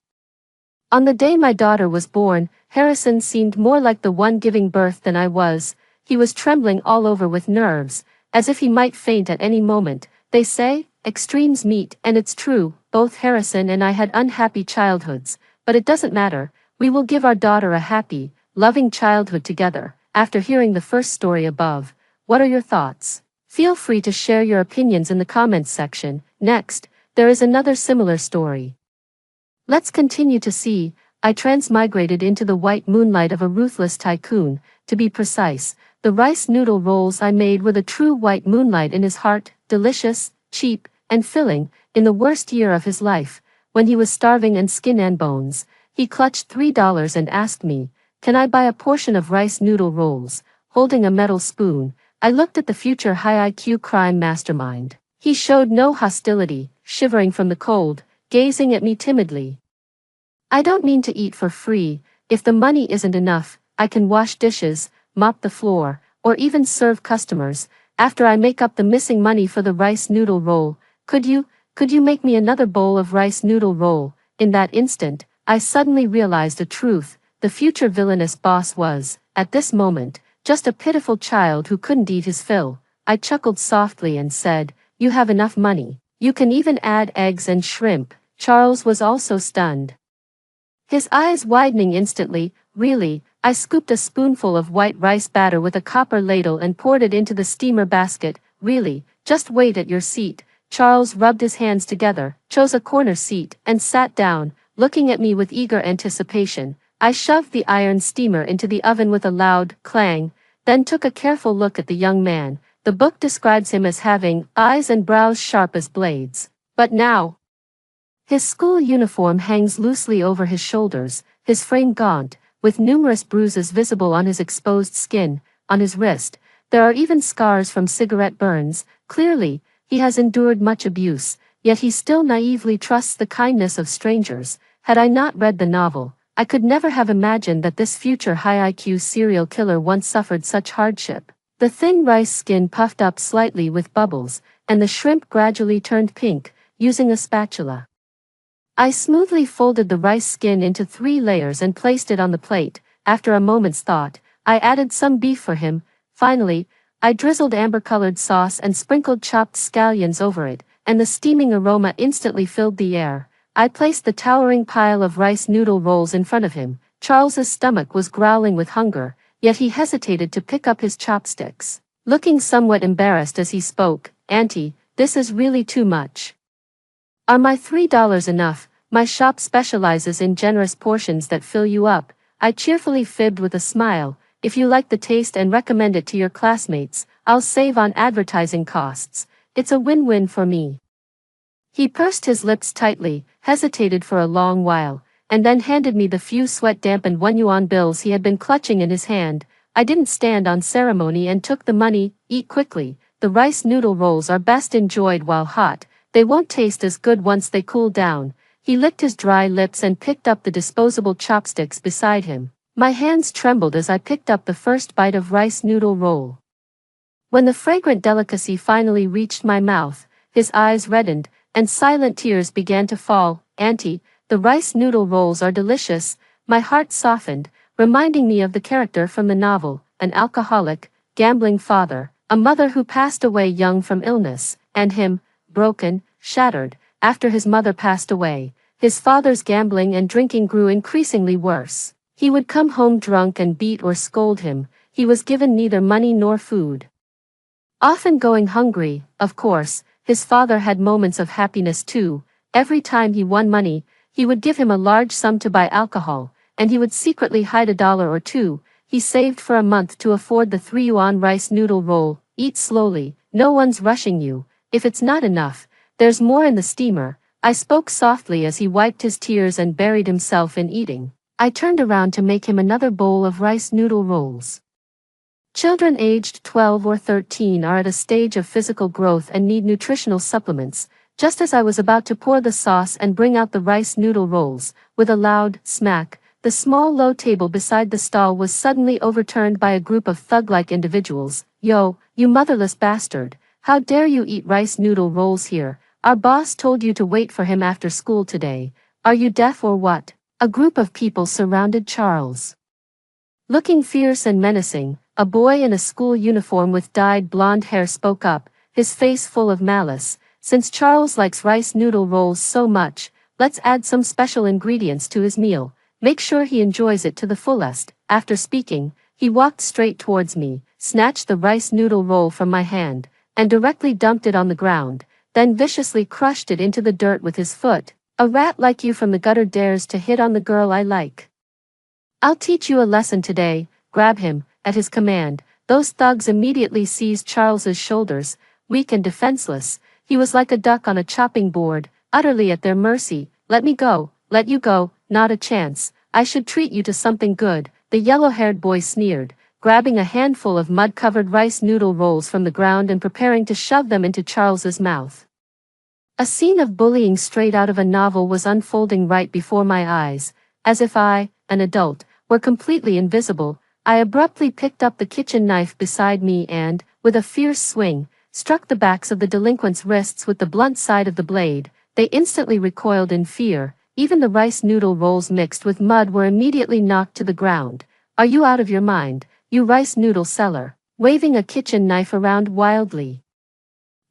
On the day my daughter was born, Harrison seemed more like the one giving birth than I was. He was trembling all over with nerves, as if he might faint at any moment. They say, extremes meet, and it's true, both Harrison and I had unhappy childhoods, but it doesn't matter. We will give our daughter a happy, loving childhood together. After hearing the first story above, what are your thoughts? Feel free to share your opinions in the comments section. Next, there is another similar story. Let's continue to see. I transmigrated into the white moonlight of a ruthless tycoon. To be precise, the rice noodle rolls I made were the true white moonlight in his heart, delicious, cheap, and filling. In the worst year of his life, when he was starving and skin and bones, he clutched $3 and asked me, can I buy a portion of rice noodle rolls? holding a metal spoon. I looked at the future high-IQ crime mastermind. He showed no hostility, shivering from the cold, gazing at me timidly. I don't mean to eat for free. If the money isn't enough, I can wash dishes, mop the floor, or even serve customers. After I make up the missing money for the rice noodle roll, could you make me another bowl of rice noodle roll? In that instant, I suddenly realized a truth. The future villainous boss was, at this moment, just a pitiful child who couldn't eat his fill. I chuckled softly and said, "You have enough money. You can even add eggs and shrimp." Charles was also stunned, his eyes widening instantly. "Really?" I scooped a spoonful of white rice batter with a copper ladle and poured it into the steamer basket. "Really? Just wait at your seat." Charles rubbed his hands together, chose a corner seat, and sat down, looking at me with eager anticipation. I shoved the iron steamer into the oven with a loud clang, then took a careful look at the young man. The book describes him as having eyes and brows sharp as blades. But now, his school uniform hangs loosely over his shoulders, his frame gaunt, with numerous bruises visible on his exposed skin. On his wrist, there are even scars from cigarette burns. Clearly, he has endured much abuse, yet he still naively trusts the kindness of strangers. Had I not read the novel, I could never have imagined that this future high-IQ serial killer once suffered such hardship. The thin rice skin puffed up slightly with bubbles, and the shrimp gradually turned pink. Using a spatula, I smoothly folded the rice skin into 3 layers and placed it on the plate. After a moment's thought, I added some beef for him. Finally, I drizzled amber-colored sauce and sprinkled chopped scallions over it, and the steaming aroma instantly filled the air. I placed the towering pile of rice noodle rolls in front of him. Charles's stomach was growling with hunger, yet he hesitated to pick up his chopsticks. Looking somewhat embarrassed as he spoke, "Auntie, this is really too much. Are my $3 enough? My shop specializes in generous portions that fill you up." I cheerfully fibbed with a smile. "If you like the taste and recommend it to your classmates, I'll save on advertising costs. It's a win-win for me." He pursed his lips tightly, hesitated for a long while, and then handed me the few sweat-dampened 1 yuan bills he had been clutching in his hand. I didn't stand on ceremony and took the money. "Eat quickly. The rice noodle rolls are best enjoyed while hot. They won't taste as good once they cool down." He licked his dry lips and picked up the disposable chopsticks beside him. My hands trembled as I picked up the first bite of rice noodle roll. When the fragrant delicacy finally reached my mouth, his eyes reddened, and silent tears began to fall. "Auntie, the rice noodle rolls are delicious." My heart softened, reminding me of the character from the novel, an alcoholic, gambling father, a mother who passed away young from illness, and him, broken, shattered. After his mother passed away, his father's gambling and drinking grew increasingly worse. He would come home drunk and beat or scold him. He was given neither money nor food, often going hungry. Of course, his father had moments of happiness too. Every time he won money, he would give him a large sum to buy alcohol, and he would secretly hide $1 or $2 he saved for a month to afford the 3 yuan rice noodle roll. "Eat slowly, no one's rushing you. If it's not enough, there's more in the steamer." I spoke softly as he wiped his tears and buried himself in eating. I turned around to make him another bowl of rice noodle rolls. Children aged 12 or 13 are at a stage of physical growth and need nutritional supplements. Just as I was about to pour the sauce and bring out the rice noodle rolls, with a loud smack, the small low table beside the stall was suddenly overturned by a group of thug-like individuals. "Yo, you motherless bastard. How dare you eat rice noodle rolls here? Our boss told you to wait for him after school today. Are you deaf or what?" A group of people surrounded Charles. Looking fierce and menacing, a boy in a school uniform with dyed blonde hair spoke up, his face full of malice. "Since Charles likes rice noodle rolls so much, let's add some special ingredients to his meal. Make sure he enjoys it to the fullest." After speaking, he walked straight towards me, snatched the rice noodle roll from my hand, and directly dumped it on the ground, then viciously crushed it into the dirt with his foot. "A rat like you from the gutter dares to hit on the girl I like. I'll teach you a lesson today." "Grab him." At his command, those thugs immediately seized Charles's shoulders. Weak and defenseless, he was like a duck on a chopping board, utterly at their mercy. "Let me go." "Let you go? Not a chance. I should treat you to something good," the yellow-haired boy sneered. grabbing a handful of mud-covered rice noodle rolls from the ground and preparing to shove them into Charles's mouth. A scene of bullying straight out of a novel was unfolding right before my eyes. As if I, an adult, were completely invisible, I abruptly picked up the kitchen knife beside me and, with a fierce swing, struck the backs of the delinquents' wrists with the blunt side of the blade. They instantly recoiled in fear. Even the rice noodle rolls mixed with mud were immediately knocked to the ground. "Are you out of your mind, you rice noodle seller?" Waving a kitchen knife around wildly.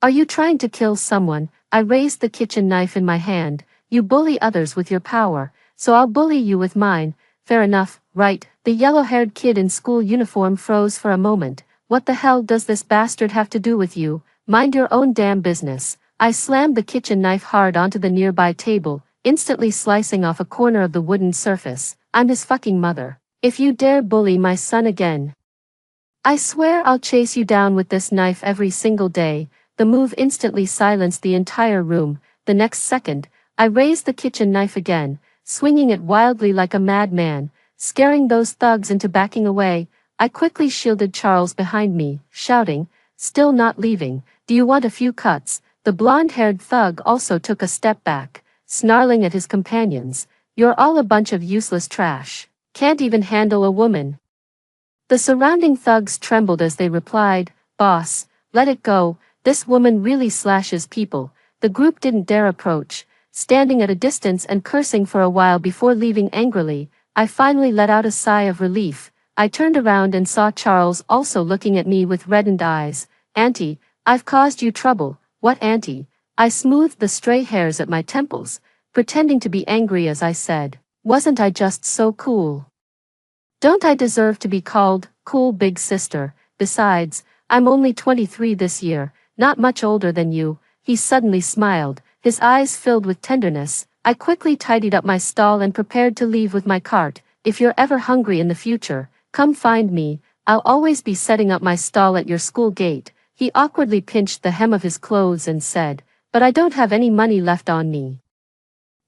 "Are you trying to kill someone?" I raised the kitchen knife in my hand. "You bully others with your power, so I'll bully you with mine." "Fair enough, right?" The yellow-haired kid in school uniform froze for a moment. "What the hell does this bastard have to do with you? Mind your own damn business." I slammed the kitchen knife hard onto the nearby table, instantly slicing off a corner of the wooden surface. "I'm his fucking mother. If you dare bully my son again, I swear I'll chase you down with this knife every single day." The move instantly silenced the entire room. The next second, I raised the kitchen knife again, swinging it wildly like a madman, scaring those thugs into backing away. I quickly shielded Charles behind me, shouting, "Still not leaving? Do you want a few cuts?" The blonde-haired thug also took a step back, snarling at his companions. "You're all a bunch of useless trash. Can't even handle a woman." The surrounding thugs trembled as they replied, "Boss, let it go. This woman really slashes people." The group didn't dare approach, standing at a distance and cursing for a while before leaving angrily. I finally let out a sigh of relief. I turned around and saw Charles also looking at me with reddened eyes. "Auntie, I've caused you trouble." "What, auntie?" I smoothed the stray hairs at my temples, pretending to be angry as I said, "Wasn't I just so cool? Don't I deserve to be called cool big sister? Besides, I'm only 23 this year, not much older than you." He suddenly smiled, his eyes filled with tenderness. I quickly tidied up my stall and prepared to leave with my cart. "If you're ever hungry in the future, come find me. I'll always be setting up my stall at your school gate." He awkwardly pinched the hem of his clothes and said, "But I don't have any money left on me."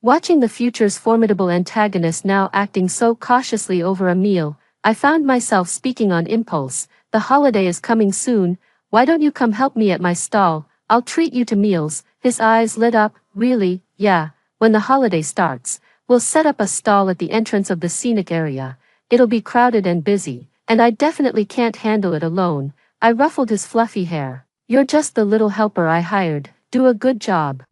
Watching the future's formidable antagonist now acting so cautiously over a meal, I found myself speaking on impulse. "The holiday is coming soon. Why don't you come help me at my stall? I'll treat you to meals." His eyes lit up. "Really? Yeah, when the holiday starts, we'll set up a stall at the entrance of the scenic area. It'll be crowded and busy, and I definitely can't handle it alone." I ruffled his fluffy hair. "You're just the little helper I hired. Do a good job,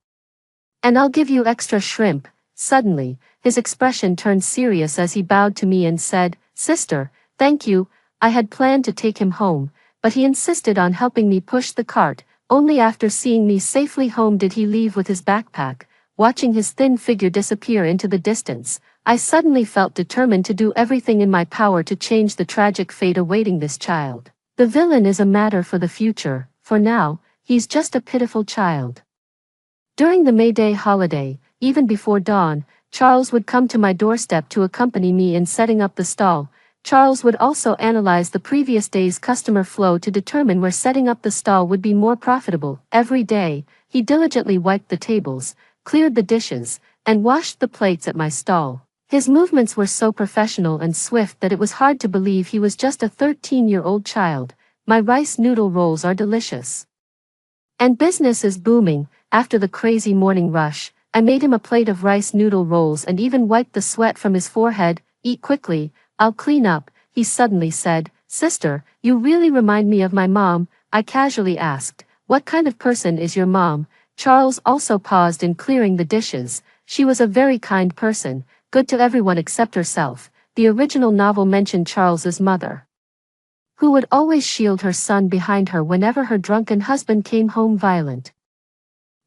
and I'll give you extra shrimp." Suddenly, his expression turned serious as he bowed to me and said, "Sister, thank you." I had planned to take him home, but he insisted on helping me push the cart. Only after seeing me safely home did he leave with his backpack. Watching his thin figure disappear into the distance, I suddenly felt determined to do everything in my power to change the tragic fate awaiting this child. The villain is a matter for the future. For now, he's just a pitiful child. During the May Day holiday, even before dawn, Charles would come to my doorstep to accompany me in setting up the stall. Charles would also analyze the previous day's customer flow to determine where setting up the stall would be more profitable. Every day, he diligently wiped the tables, cleared the dishes, and washed the plates at my stall. His movements were so professional and swift that it was hard to believe he was just a 13-year-old child. My rice noodle rolls are delicious, and business is booming. After the crazy morning rush, I made him a plate of rice noodle rolls and even wiped the sweat from his forehead. "Eat quickly, I'll clean up," he suddenly said. "Sister, you really remind me of my mom." I casually asked, "What kind of person is your mom?" Charles also paused in clearing the dishes. "She was a very kind person, good to everyone except herself." The original novel mentioned Charles's mother, who would always shield her son behind her whenever her drunken husband came home violent.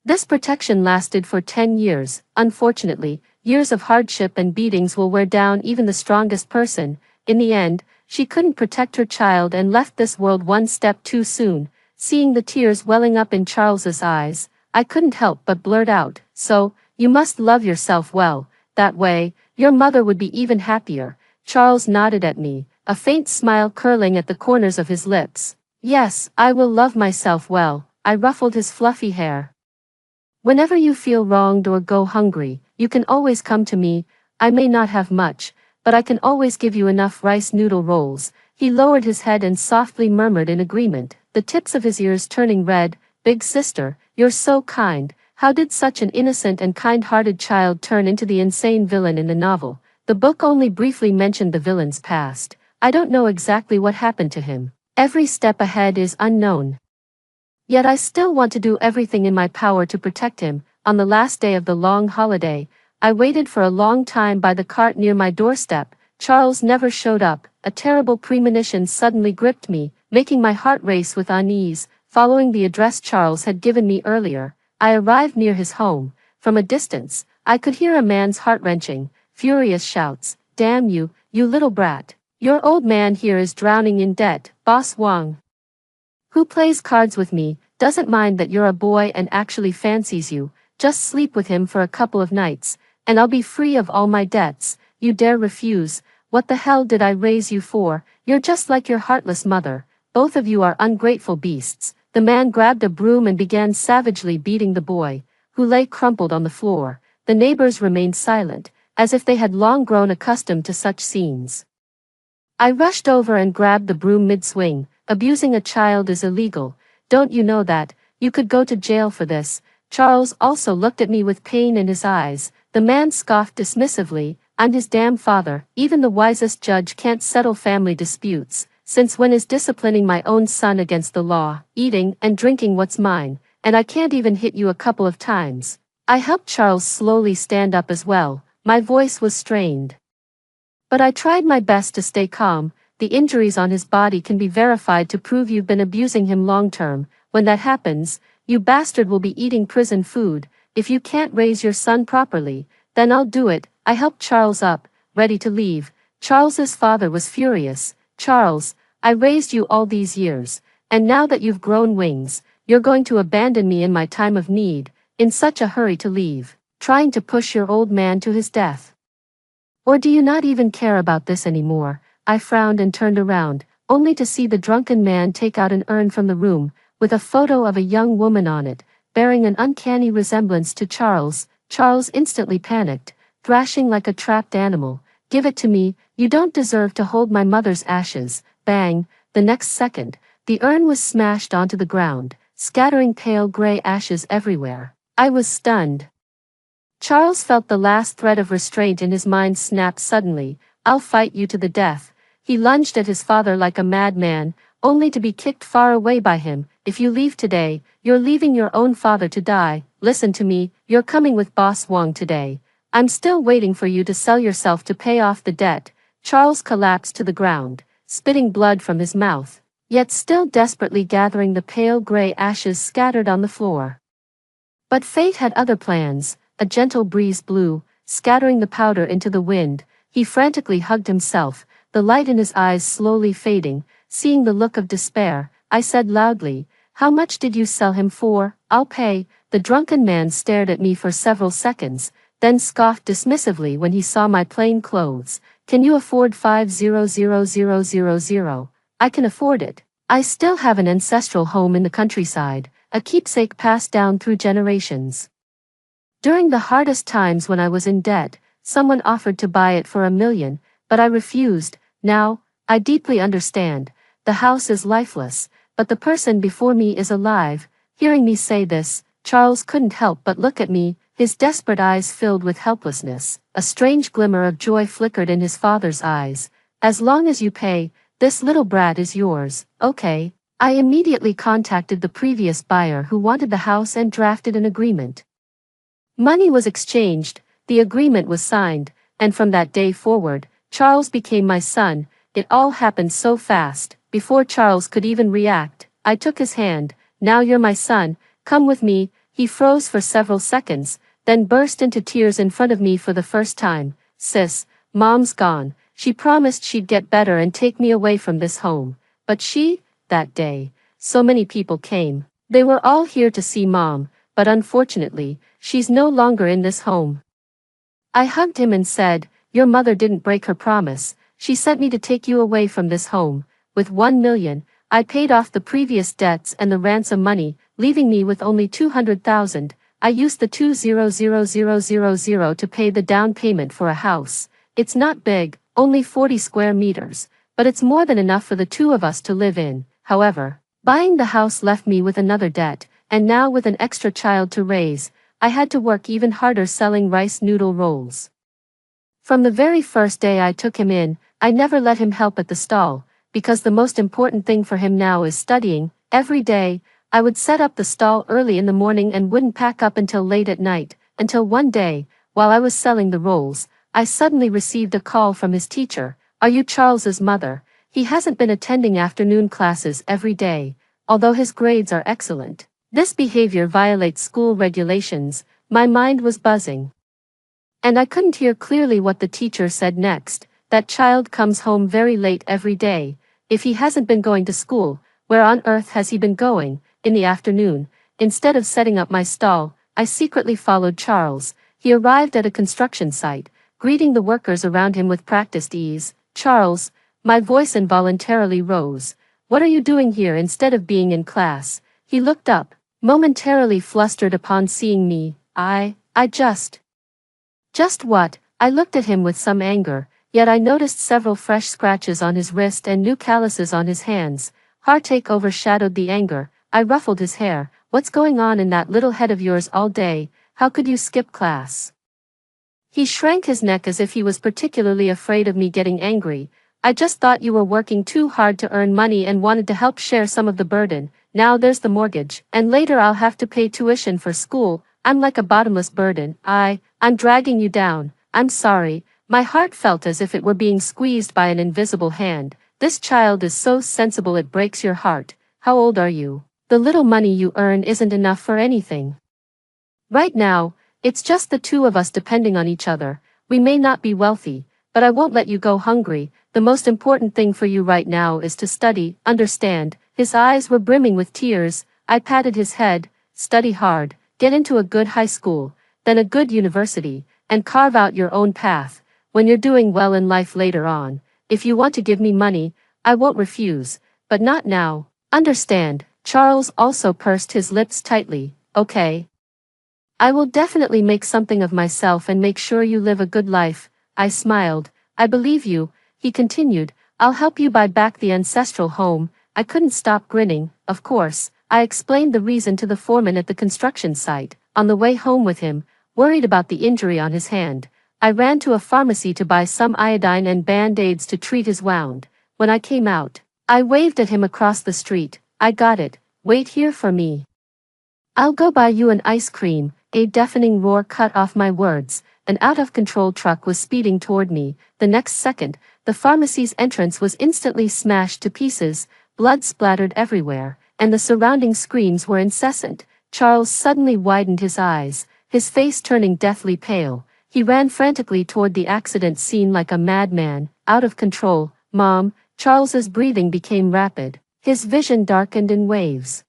This protection lasted for 10 years. Unfortunately, years of hardship and beatings will wear down even the strongest person. In the end, she couldn't protect her child and left this world one step too soon. Seeing the tears welling up in Charles's eyes, I couldn't help but blurt out, "So, you must love yourself well. That way, your mother would be even happier." Charles nodded at me, a faint smile curling at the corners of his lips. "Yes, I will love myself well." I ruffled his fluffy hair. "Whenever you feel wronged or go hungry, you can always come to me. I may not have much, but I can always give you enough rice noodle rolls." He lowered his head and softly murmured in agreement, the tips of his ears turning red. Big sister, you're so kind. How did such an innocent and kind-hearted child turn into the insane villain in the novel? The book only briefly mentioned the villain's past. I don't know exactly what happened to him. Every step ahead is unknown. Yet I still want to do everything in my power to protect him. On the last day of the long holiday, I waited for a long time by the cart near my doorstep. Charles never showed up. A terrible premonition suddenly gripped me, making my heart race with unease. Following the address Charles had given me earlier, I arrived near his home. From a distance, I could hear a man's heart-wrenching, furious shouts. Damn you, you little brat. Your old man here is drowning in debt. Boss Wang, who plays cards with me, doesn't mind that you're a boy and actually fancies you. Just sleep with him for a couple of nights, and I'll be free of all my debts. You dare refuse? What the hell did I raise you for? You're just like your heartless mother. Both of you are ungrateful beasts. The man grabbed a broom and began savagely beating the boy, who lay crumpled on the floor. The neighbors remained silent, as if they had long grown accustomed to such scenes. I rushed over and grabbed the broom mid-swing. Abusing a child is illegal. Don't you know that? You could go to jail for this. Charles also looked at me with pain in his eyes. The man scoffed dismissively. I'm his damn father. Even the wisest judge can't settle family disputes. Since when is disciplining my own son against the law? Eating and drinking what's mine, and I can't even hit you a couple of times. I helped Charles slowly stand up as well. My voice was strained, but I tried my best to stay calm. The injuries on his body can be verified to prove you've been abusing him long-term. When that happens, you bastard will be eating prison food. If you can't raise your son properly, then I'll do it. I helped Charles up, ready to leave. Charles's father was furious. Charles, I raised you all these years, and now that you've grown wings, you're going to abandon me in my time of need, in such a hurry to leave, trying to push your old man to his death. Or do you not even care about this anymore? I frowned and turned around, only to see the drunken man take out an urn from the room, with a photo of a young woman on it, bearing an uncanny resemblance to Charles. Charles instantly panicked, thrashing like a trapped animal. Give it to me, you don't deserve to hold my mother's ashes. Bang! The next second, the urn was smashed onto the ground, scattering pale gray ashes everywhere. I was stunned. Charles felt the last thread of restraint in his mind snap suddenly. I'll fight you to the death. He lunged at his father like a madman, only to be kicked far away by him. If you leave today, you're leaving your own father to die. Listen to me, you're coming with Boss Wang today. I'm still waiting for you to sell yourself to pay off the debt. Charles collapsed to the ground, spitting blood from his mouth, yet still desperately gathering the pale gray ashes scattered on the floor. But fate had other plans. A gentle breeze blew, scattering the powder into the wind. He frantically hugged himself, the light in his eyes slowly fading. Seeing the look of despair, I said loudly, "How much did you sell him for?" "I'll pay." The drunken man stared at me for several seconds, then scoffed dismissively when he saw my plain clothes. "Can you afford 500,000? I can afford it. I still have an ancestral home in the countryside, a keepsake passed down through generations. During the hardest times when I was in debt, someone offered to buy it for $1 million, but I refused. Now, I deeply understand. The house is lifeless, but the person before me is alive." Hearing me say this, Charles couldn't help but look at me, his desperate eyes filled with helplessness. A strange glimmer of joy flickered in his father's eyes. "As long as you pay, this little brat is yours." "Okay." I immediately contacted the previous buyer who wanted the house and drafted an agreement. Money was exchanged, the agreement was signed, and from that day forward, Charles became my son. It all happened so fast. Before Charles could even react, I took his hand. "Now you're my son, come with me." He froze for several seconds, then burst into tears in front of me for the first time. "Sis, Mom's gone. She promised she'd get better and take me away from this home. But that day, so many people came. They were all here to see Mom, but unfortunately, she's no longer in this home." I hugged him and said, "Your mother didn't break her promise. She sent me to take you away from this home." With $1 million, I paid off the previous debts and the ransom money, leaving me with only $200,000. I used the $200,000 to pay the down payment for a house. It's not big, only 40 square meters, but it's more than enough for the two of us to live in. However, buying the house left me with another debt, and now with an extra child to raise, I had to work even harder selling rice noodle rolls. From the very first day I took him in, I never let him help at the stall, because the most important thing for him now is studying. Every day, I would set up the stall early in the morning and wouldn't pack up until late at night, until one day, while I was selling the rolls, I suddenly received a call from his teacher. "Are you Charles's mother? He hasn't been attending afternoon classes every day, although his grades are excellent. This behavior violates school regulations." My mind was buzzing, and I couldn't hear clearly what the teacher said next. "That child comes home very late every day. If he hasn't been going to school, where on earth has he been going?" In the afternoon, instead of setting up my stall, I secretly followed Charles. He arrived at a construction site, greeting the workers around him with practiced ease. "Charles," my voice involuntarily rose. "What are you doing here instead of being in class?" He looked up, momentarily flustered upon seeing me. I just what?" I looked at him with some anger, yet I noticed several fresh scratches on his wrist and new calluses on his hands. Heartache overshadowed the anger. I ruffled his hair. "What's going on in that little head of yours all day? How could you skip class?" He shrank his neck as if he was particularly afraid of me getting angry. "I just thought you were working too hard to earn money and wanted to help share some of the burden. Now there's the mortgage, and later I'll have to pay tuition for school. I'm like a bottomless burden. I'm dragging you down. I'm sorry." My heart felt as if it were being squeezed by an invisible hand. "This child is so sensible it breaks your heart. How old are you? The little money you earn isn't enough for anything. Right now, it's just the two of us depending on each other. We may not be wealthy, but I won't let you go hungry. The most important thing for you right now is to study, understand?" His eyes were brimming with tears. I patted his head. "Study hard, get into a good high school, then a good university, and carve out your own path. When you're doing well in life later on, if you want to give me money, I won't refuse, but not now. Understand?" Charles also pursed his lips tightly. "Okay. I will definitely make something of myself and make sure you live a good life." I smiled. "I believe you," he continued. "I'll help you buy back the ancestral home." I couldn't stop grinning. Of course, I explained the reason to the foreman at the construction site. On the way home with him, worried about the injury on his hand, I ran to a pharmacy to buy some iodine and band-aids to treat his wound. When I came out, I waved at him across the street. "I got it. Wait here for me. I'll go buy you an ice cream." A deafening roar cut off my words. An out-of-control truck was speeding toward me. The next second, the pharmacy's entrance was instantly smashed to pieces, blood splattered everywhere, and the surrounding screams were incessant. Charles suddenly widened his eyes, his face turning deathly pale. He ran frantically toward the accident scene like a madman, out of control. "Mom," Charles's breathing became rapid, his vision darkened in waves,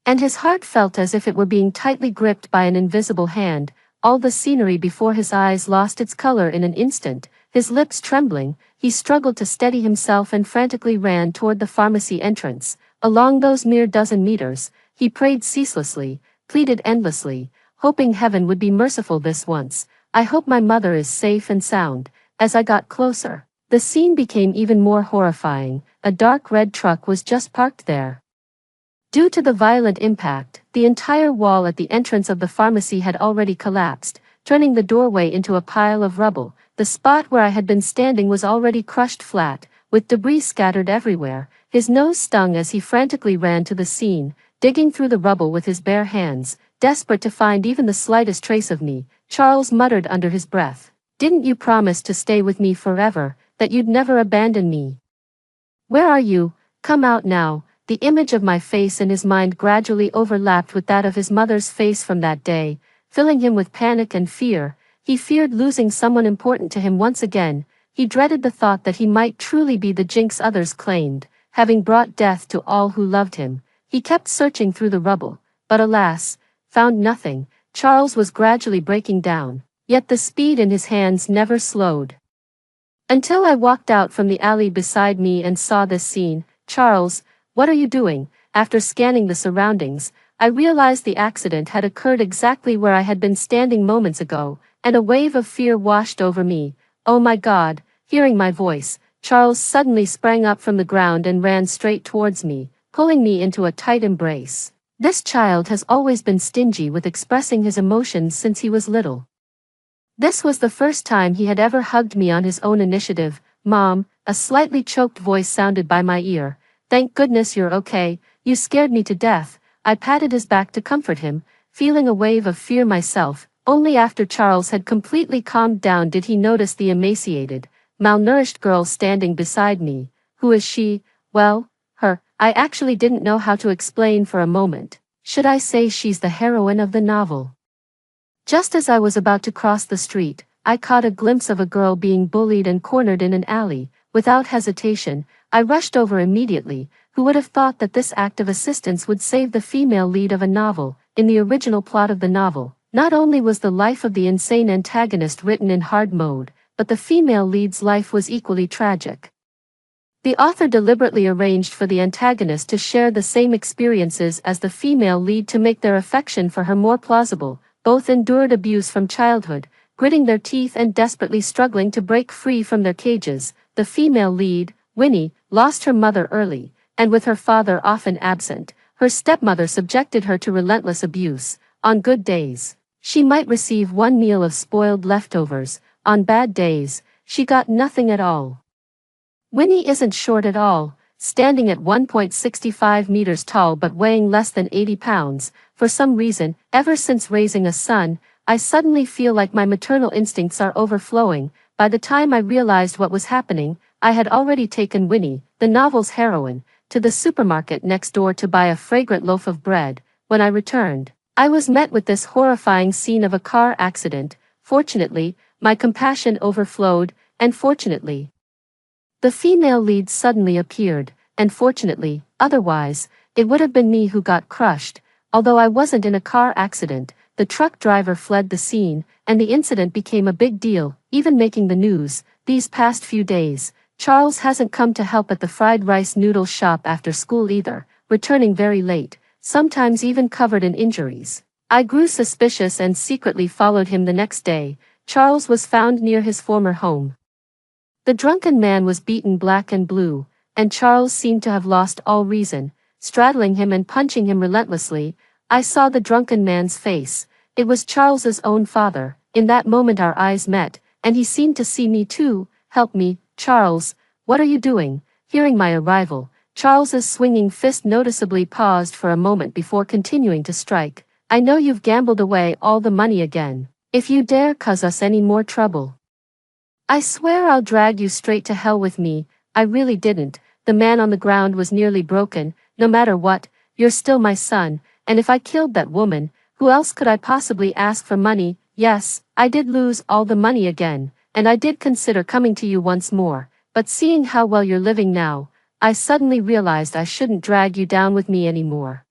and his heart felt as if it were being tightly gripped by an invisible hand. All the scenery before his eyes lost its color in an instant. His lips trembling, he struggled to steady himself and frantically ran toward the pharmacy entrance. Along those mere dozen meters, he prayed ceaselessly, pleaded endlessly, hoping heaven would be merciful this once. "I hope my mother is safe and sound." As I got closer, the scene became even more horrifying. A dark red truck was just parked there. Due to the violent impact, the entire wall at the entrance of the pharmacy had already collapsed, turning the doorway into a pile of rubble. The spot where I had been standing was already crushed flat, with debris scattered everywhere. His nose stung as he frantically ran to the scene, digging through the rubble with his bare hands, desperate to find even the slightest trace of me. Charles muttered under his breath, "Didn't you promise to stay with me forever, that you'd never abandon me? Where are you? Come out now." The image of my face in his mind gradually overlapped with that of his mother's face from that day, filling him with panic and fear. He feared losing someone important to him once again. He dreaded the thought that he might truly be the jinx others claimed, having brought death to all who loved him. He kept searching through the rubble, but alas, found nothing. Charles was gradually breaking down, yet the speed in his hands never slowed. Until I walked out from the alley beside me and saw this scene. "Charles, what are you doing?" After scanning the surroundings, I realized the accident had occurred exactly where I had been standing moments ago, and a wave of fear washed over me. "Oh my God!" Hearing my voice, Charles suddenly sprang up from the ground and ran straight towards me, pulling me into a tight embrace. This child has always been stingy with expressing his emotions since he was little. This was the first time he had ever hugged me on his own initiative. "Mom," a slightly choked voice sounded by my ear. "Thank goodness you're okay, you scared me to death." I patted his back to comfort him, feeling a wave of fear myself. Only after Charles had completely calmed down did he notice the emaciated, malnourished girl standing beside me. "Who is she?" "Well, her." I actually didn't know how to explain for a moment. Should I say she's the heroine of the novel? Just as I was about to cross the street, I caught a glimpse of a girl being bullied and cornered in an alley. Without hesitation, I rushed over immediately. Who would have thought that this act of assistance would save the female lead of a novel? In the original plot of the novel, not only was the life of the insane antagonist written in hard mode, but the female lead's life was equally tragic. The author deliberately arranged for the antagonist to share the same experiences as the female lead to make their affection for her more plausible. Both endured abuse from childhood, gritting their teeth and desperately struggling to break free from their cages. The female lead, Winnie, lost her mother early, and with her father often absent, her stepmother subjected her to relentless abuse. On good days, she might receive one meal of spoiled leftovers. On bad days, she got nothing at all. Winnie isn't short at all, standing at 1.65 meters tall but weighing less than 80 pounds. For some reason, ever since raising a son, I suddenly feel like my maternal instincts are overflowing. By the time I realized what was happening, I had already taken Winnie, the novel's heroine, to the supermarket next door to buy a fragrant loaf of bread. When I returned, I was met with this horrifying scene of a car accident. Fortunately, my compassion overflowed, and fortunately, the female lead suddenly appeared, and fortunately, otherwise, it would have been me who got crushed. Although I wasn't in a car accident, the truck driver fled the scene, and the incident became a big deal, even making the news. These past few days, Charles hasn't come to help at the fried rice noodle shop after school either, returning very late, sometimes even covered in injuries. I grew suspicious and secretly followed him the next day. Charles was found near his former home. The drunken man was beaten black and blue, and Charles seemed to have lost all reason, straddling him and punching him relentlessly. I saw the drunken man's face. It was Charles's own father. In that moment our eyes met, and he seemed to see me too. "Help me, Charles, what are you doing?" Hearing my arrival, Charles's swinging fist noticeably paused for a moment before continuing to strike. "I know you've gambled away all the money again. If you dare cause us any more trouble, I swear I'll drag you straight to hell with me." I really didn't. The man on the ground was nearly broken. "No matter what, you're still my son, and if I killed that woman, who else could I possibly ask for money?" Yes, I did lose all the money again, and I did consider coming to you once more, but seeing how well you're living now, I suddenly realized I shouldn't drag you down with me anymore.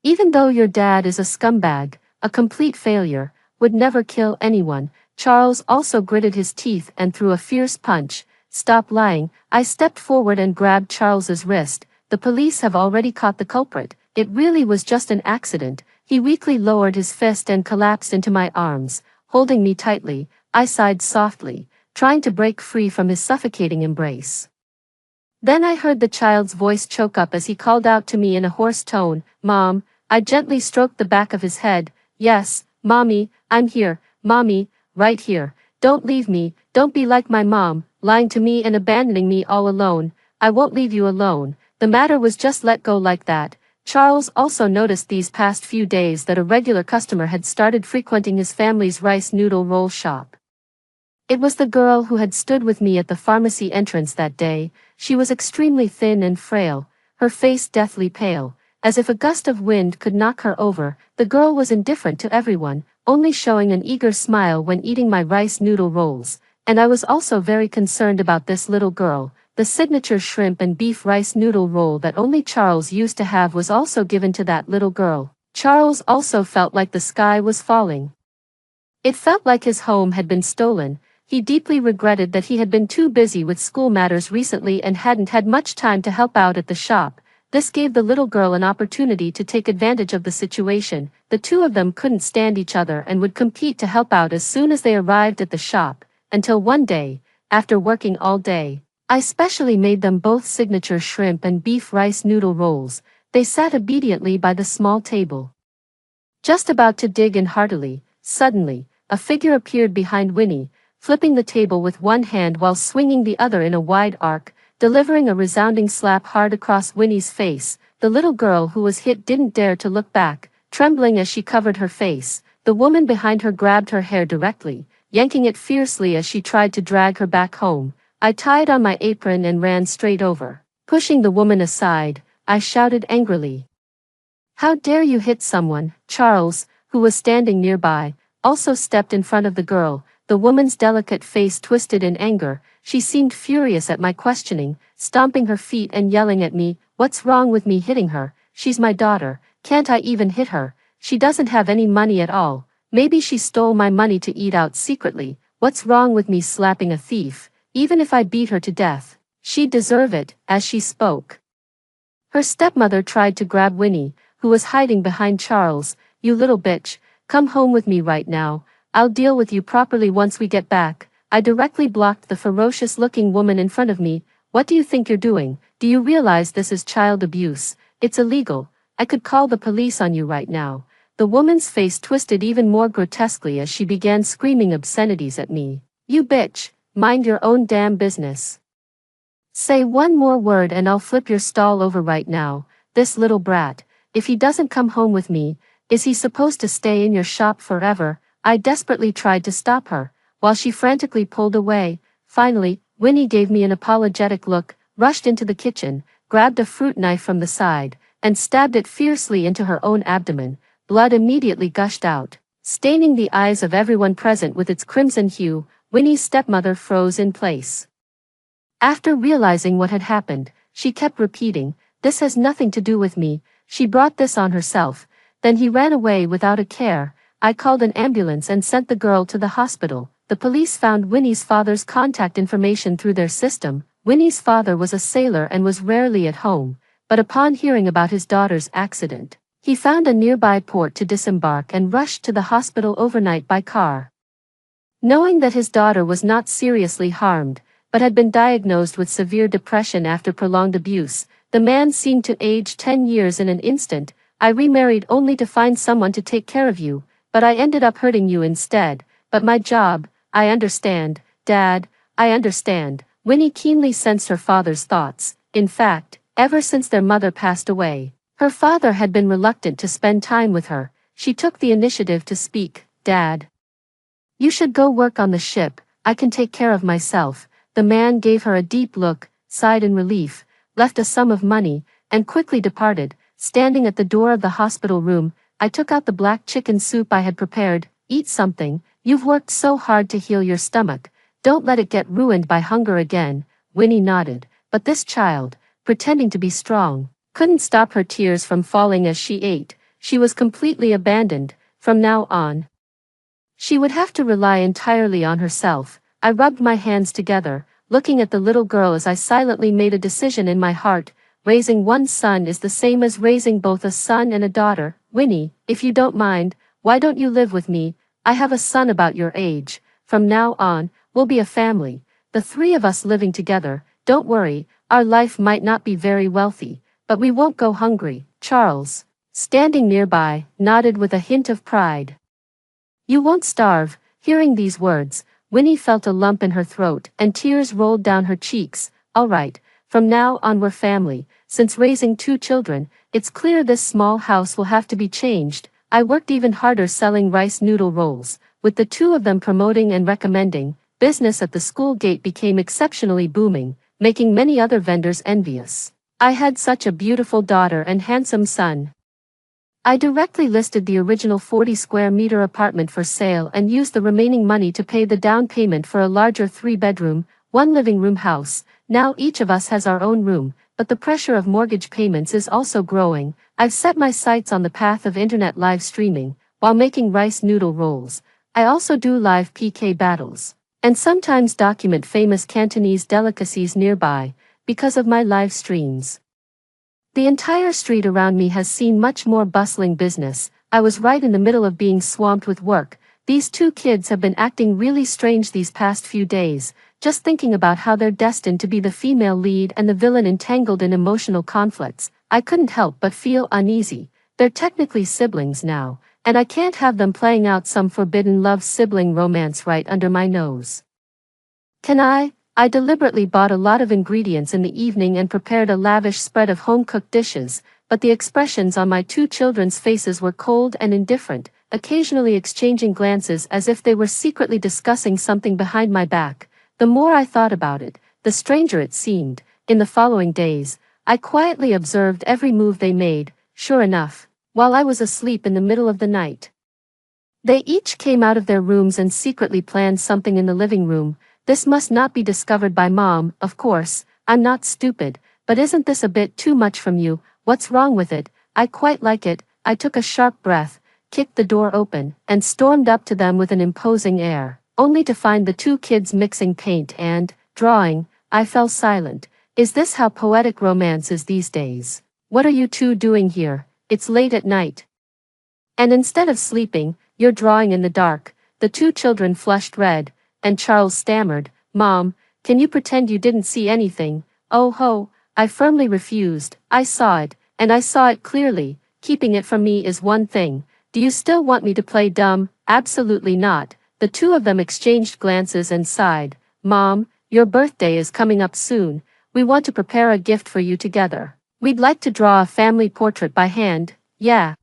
Even though your dad is a scumbag, a complete failure, would never kill anyone, Charles also gritted his teeth and threw a fierce punch. "Stop lying." I stepped forward and grabbed Charles's wrist. "The police have already caught the culprit. It really was just an accident." He weakly lowered his fist and collapsed into my arms, holding me tightly. I sighed softly, trying to break free from his suffocating embrace. Then I heard the child's voice choke up as he called out to me in a hoarse tone, "Mom." I gently stroked the back of his head. "Yes, Mommy, I'm here, Mommy, right here. Don't leave me, don't be like my mom, lying to me and abandoning me all alone." "I won't leave you alone." The matter was just let go like that. Charles also noticed these past few days that a regular customer had started frequenting his family's rice noodle roll shop. It was the girl who had stood with me at the pharmacy entrance that day. She was extremely thin and frail, her face deathly pale, as if a gust of wind could knock her over. The girl was indifferent to everyone, only showing an eager smile when eating my rice noodle rolls, and I was also very concerned about this little girl. The signature shrimp and beef rice noodle roll that only Charles used to have was also given to that little girl. Charles also felt like the sky was falling. It felt like his home had been stolen. He deeply regretted that he had been too busy with school matters recently and hadn't had much time to help out at the shop. This gave the little girl an opportunity to take advantage of the situation. The two of them couldn't stand each other and would compete to help out as soon as they arrived at the shop, until one day, after working all day, I specially made them both signature shrimp and beef rice noodle rolls. They sat obediently by the small table, just about to dig in heartily. Suddenly, a figure appeared behind Winnie, flipping the table with one hand while swinging the other in a wide arc, delivering a resounding slap hard across Winnie's face. The little girl who was hit didn't dare to look back, trembling as she covered her face. The woman behind her grabbed her hair directly, yanking it fiercely as she tried to drag her back home. I tied on my apron and ran straight over. Pushing the woman aside, I shouted angrily, "How dare you hit someone?" Charles, who was standing nearby, also stepped in front of the girl. The woman's delicate face twisted in anger. She seemed furious at my questioning, stomping her feet and yelling at me, "What's wrong with me hitting her? She's my daughter. Can't I even hit her? She doesn't have any money at all. Maybe she stole my money to eat out secretly. What's wrong with me slapping a thief? Even if I beat her to death, she'd deserve it." As she spoke, her stepmother tried to grab Winnie, who was hiding behind Charles. "You little bitch, come home with me right now. I'll deal with you properly once we get back." I directly blocked the ferocious-looking woman in front of me. "What do you think you're doing? Do you realize this is child abuse? It's illegal. I could call the police on you right now." The woman's face twisted even more grotesquely as she began screaming obscenities at me. "You bitch, mind your own damn business. Say one more word and I'll flip your stall over right now. This little brat, if he doesn't come home with me, is he supposed to stay in your shop forever?" I desperately tried to stop her, while she frantically pulled away. Finally, Winnie gave me an apologetic look, rushed into the kitchen, grabbed a fruit knife from the side, and stabbed it fiercely into her own abdomen. Blood immediately gushed out, staining the eyes of everyone present with its crimson hue. Winnie's stepmother froze in place. After realizing what had happened, she kept repeating, "This has nothing to do with me. She brought this on herself." Then he ran away without a care. I called an ambulance and sent the girl to the hospital. The police found Winnie's father's contact information through their system. Winnie's father was a sailor and was rarely at home, but upon hearing about his daughter's accident, he found a nearby port to disembark and rushed to the hospital overnight by car. Knowing that his daughter was not seriously harmed, but had been diagnosed with severe depression after prolonged abuse, the man seemed to age 10 years in an instant. "I remarried only to find someone to take care of you, but I ended up hurting you instead. But my job, I understand, Dad, I understand." Winnie keenly sensed her father's thoughts. In fact, ever since their mother passed away, her father had been reluctant to spend time with her. She took the initiative to speak. "Dad, you should go work on the ship. I can take care of myself." The man gave her a deep look, sighed in relief, left a sum of money, and quickly departed. Standing at the door of the hospital room, I took out the black chicken soup I had prepared. "Eat something. You've worked so hard to heal your stomach. Don't let it get ruined by hunger again." Winnie nodded, but this child, pretending to be strong, couldn't stop her tears from falling as she ate. She was completely abandoned. From now on, she would have to rely entirely on herself. I rubbed my hands together, looking at the little girl as I silently made a decision in my heart. Raising one son is the same as raising both a son and a daughter. "Winnie, if you don't mind, why don't you live with me? I have a son about your age. From now on, we'll be a family, the three of us living together. Don't worry, our life might not be very wealthy, but we won't go hungry." Charles, standing nearby, nodded with a hint of pride. "You won't starve." Hearing these words, Winnie felt a lump in her throat and tears rolled down her cheeks. "All right, from now on we're family." Since raising two children, it's clear this small house will have to be changed. I worked even harder selling rice noodle rolls. With the two of them promoting and recommending, business at the school gate became exceptionally booming, making many other vendors envious. I had such a beautiful daughter and handsome son. I directly listed the original 40 square meter apartment for sale and used the remaining money to pay the down payment for a larger 3-bedroom, 1 living room house. Now each of us has our own room, but the pressure of mortgage payments is also growing. I've set my sights on the path of internet live streaming, while making rice noodle rolls. I also do live PK battles, and sometimes document famous Cantonese delicacies nearby, because of my live streams. The entire street around me has seen much more bustling business. I was right in the middle of being swamped with work. These two kids have been acting really strange these past few days. just thinking about how they're destined to be the female lead and the villain entangled in emotional conflicts. I couldn't help but feel uneasy. They're technically siblings now, and I can't have them playing out some forbidden love sibling romance right under my nose. Can I? I deliberately bought a lot of ingredients in the evening and prepared a lavish spread of home-cooked dishes, but the expressions on my two children's faces were cold and indifferent, occasionally exchanging glances as if they were secretly discussing something behind my back. The more I thought about it, the stranger it seemed. In the following days, I quietly observed every move they made. Sure enough, while I was asleep in the middle of the night, they each came out of their rooms and secretly planned something in the living room. This must not be discovered by Mom, of course. I'm not stupid, but isn't this a bit too much from you? What's wrong with it? I quite like it. I took a sharp breath, kicked the door open, and stormed up to them with an imposing air, only to find the two kids mixing paint and drawing. I fell silent. Is this how poetic romance is these days? What are you two doing here? It's late at night. And instead of sleeping, you're drawing in the dark. The two children flushed red, and Charles stammered, Mom, can you pretend you didn't see anything? Oh ho, I firmly refused. I saw it, and I saw it clearly. Keeping it from me is one thing. Do you still want me to play dumb? Absolutely not. The two of them exchanged glances and sighed. Mom, your birthday is coming up soon. We want to prepare a gift for you together. We'd like to draw a family portrait by hand. Yeah.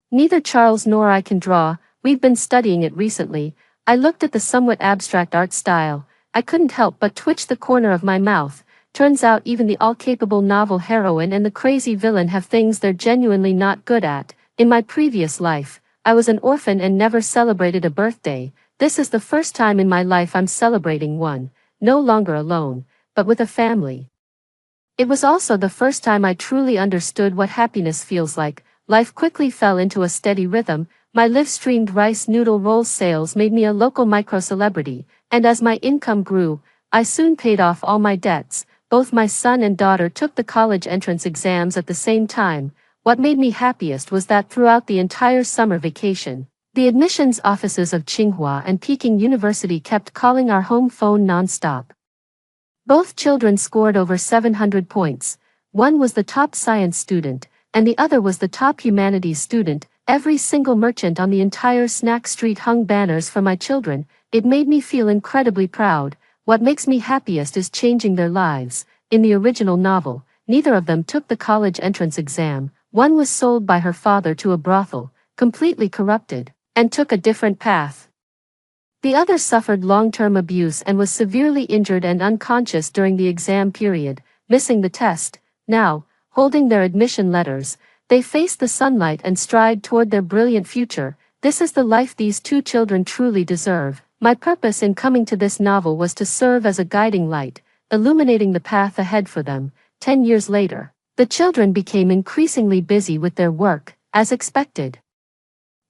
Neither Charles nor I can draw. We've been studying it recently. I looked at the somewhat abstract art style. I couldn't help but twitch the corner of my mouth. Turns out even the all-capable novel heroine and the crazy villain have things they're genuinely not good at. In my previous life, I was an orphan and never celebrated a birthday. This is the first time in my life I'm celebrating one, no longer alone, but with a family. It was also the first time I truly understood what happiness feels like. Life quickly fell into a steady rhythm. My live-streamed rice noodle roll sales made me a local micro-celebrity, and as my income grew, I soon paid off all my debts. Both my son and daughter took the college entrance exams at the same time. What made me happiest was that throughout the entire summer vacation, the admissions offices of Tsinghua and Peking University kept calling our home phone non-stop. Both children scored over 700 points. One was the top science student, and the other was the top humanities student. Every single merchant on the entire snack street hung banners for my children. It made me feel incredibly proud. What makes me happiest is changing their lives. In the original novel, neither of them took the college entrance exam. One was sold by her father to a brothel, completely corrupted, and took a different path. The other suffered long-term abuse and was severely injured and unconscious during the exam period, missing the test. Now, holding their admission letters, they face the sunlight and stride toward their brilliant future. This is the life these two children truly deserve. My purpose in coming to this novel was to serve as a guiding light, illuminating the path ahead for them. 10 years later, the children became increasingly busy with their work, as expected.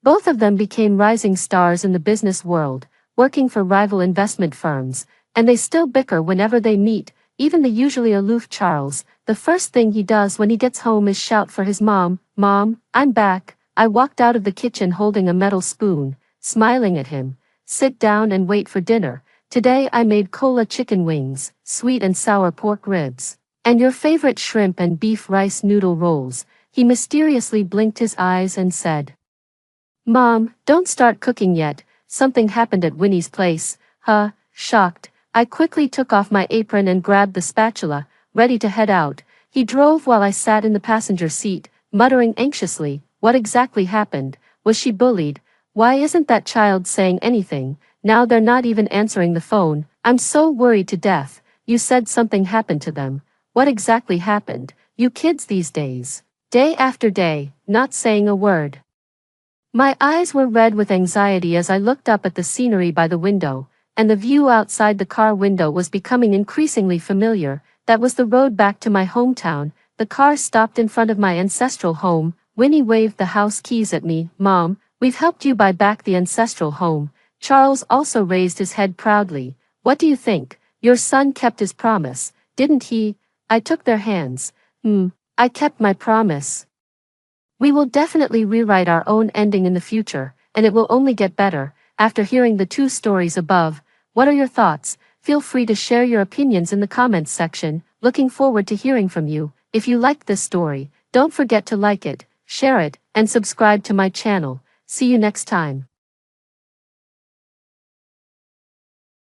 Both of them became rising stars in the business world, working for rival investment firms, and they still bicker whenever they meet. Even the usually aloof Charles, the first thing he does when he gets home is shout for his mom, Mom, I'm back. I walked out of the kitchen holding a metal spoon, smiling at him. Sit down and wait for dinner. Today I made cola chicken wings, sweet and sour pork ribs, and your favorite shrimp and beef rice noodle rolls. He mysteriously blinked his eyes and said, Mom, don't start cooking yet. Something happened at Winnie's place. Shocked, I quickly took off my apron and grabbed the spatula, ready to head out. He drove while I sat in the passenger seat, muttering anxiously, what exactly happened? Was she bullied? Why isn't that child saying anything? Now they're not even answering the phone. I'm so worried to death. You said something happened to them. What exactly happened? You kids these days. Day after day, not saying a word. My eyes were red with anxiety as I looked up at the scenery by the window, and the view outside the car window was becoming increasingly familiar. That was the road back to my hometown. The car stopped in front of my ancestral home. Winnie waved the house keys at me. Mom, we've helped you buy back the ancestral home. Charles also raised his head proudly. What do you think? Your son kept his promise, didn't he? I took their hands. I kept my promise. We will definitely rewrite our own ending in the future, and it will only get better. After hearing the two stories above, what are your thoughts? Feel free to share your opinions in the comments section. Looking forward to hearing from you. If you liked this story, don't forget to like it, share it, and subscribe to my channel. See you next time.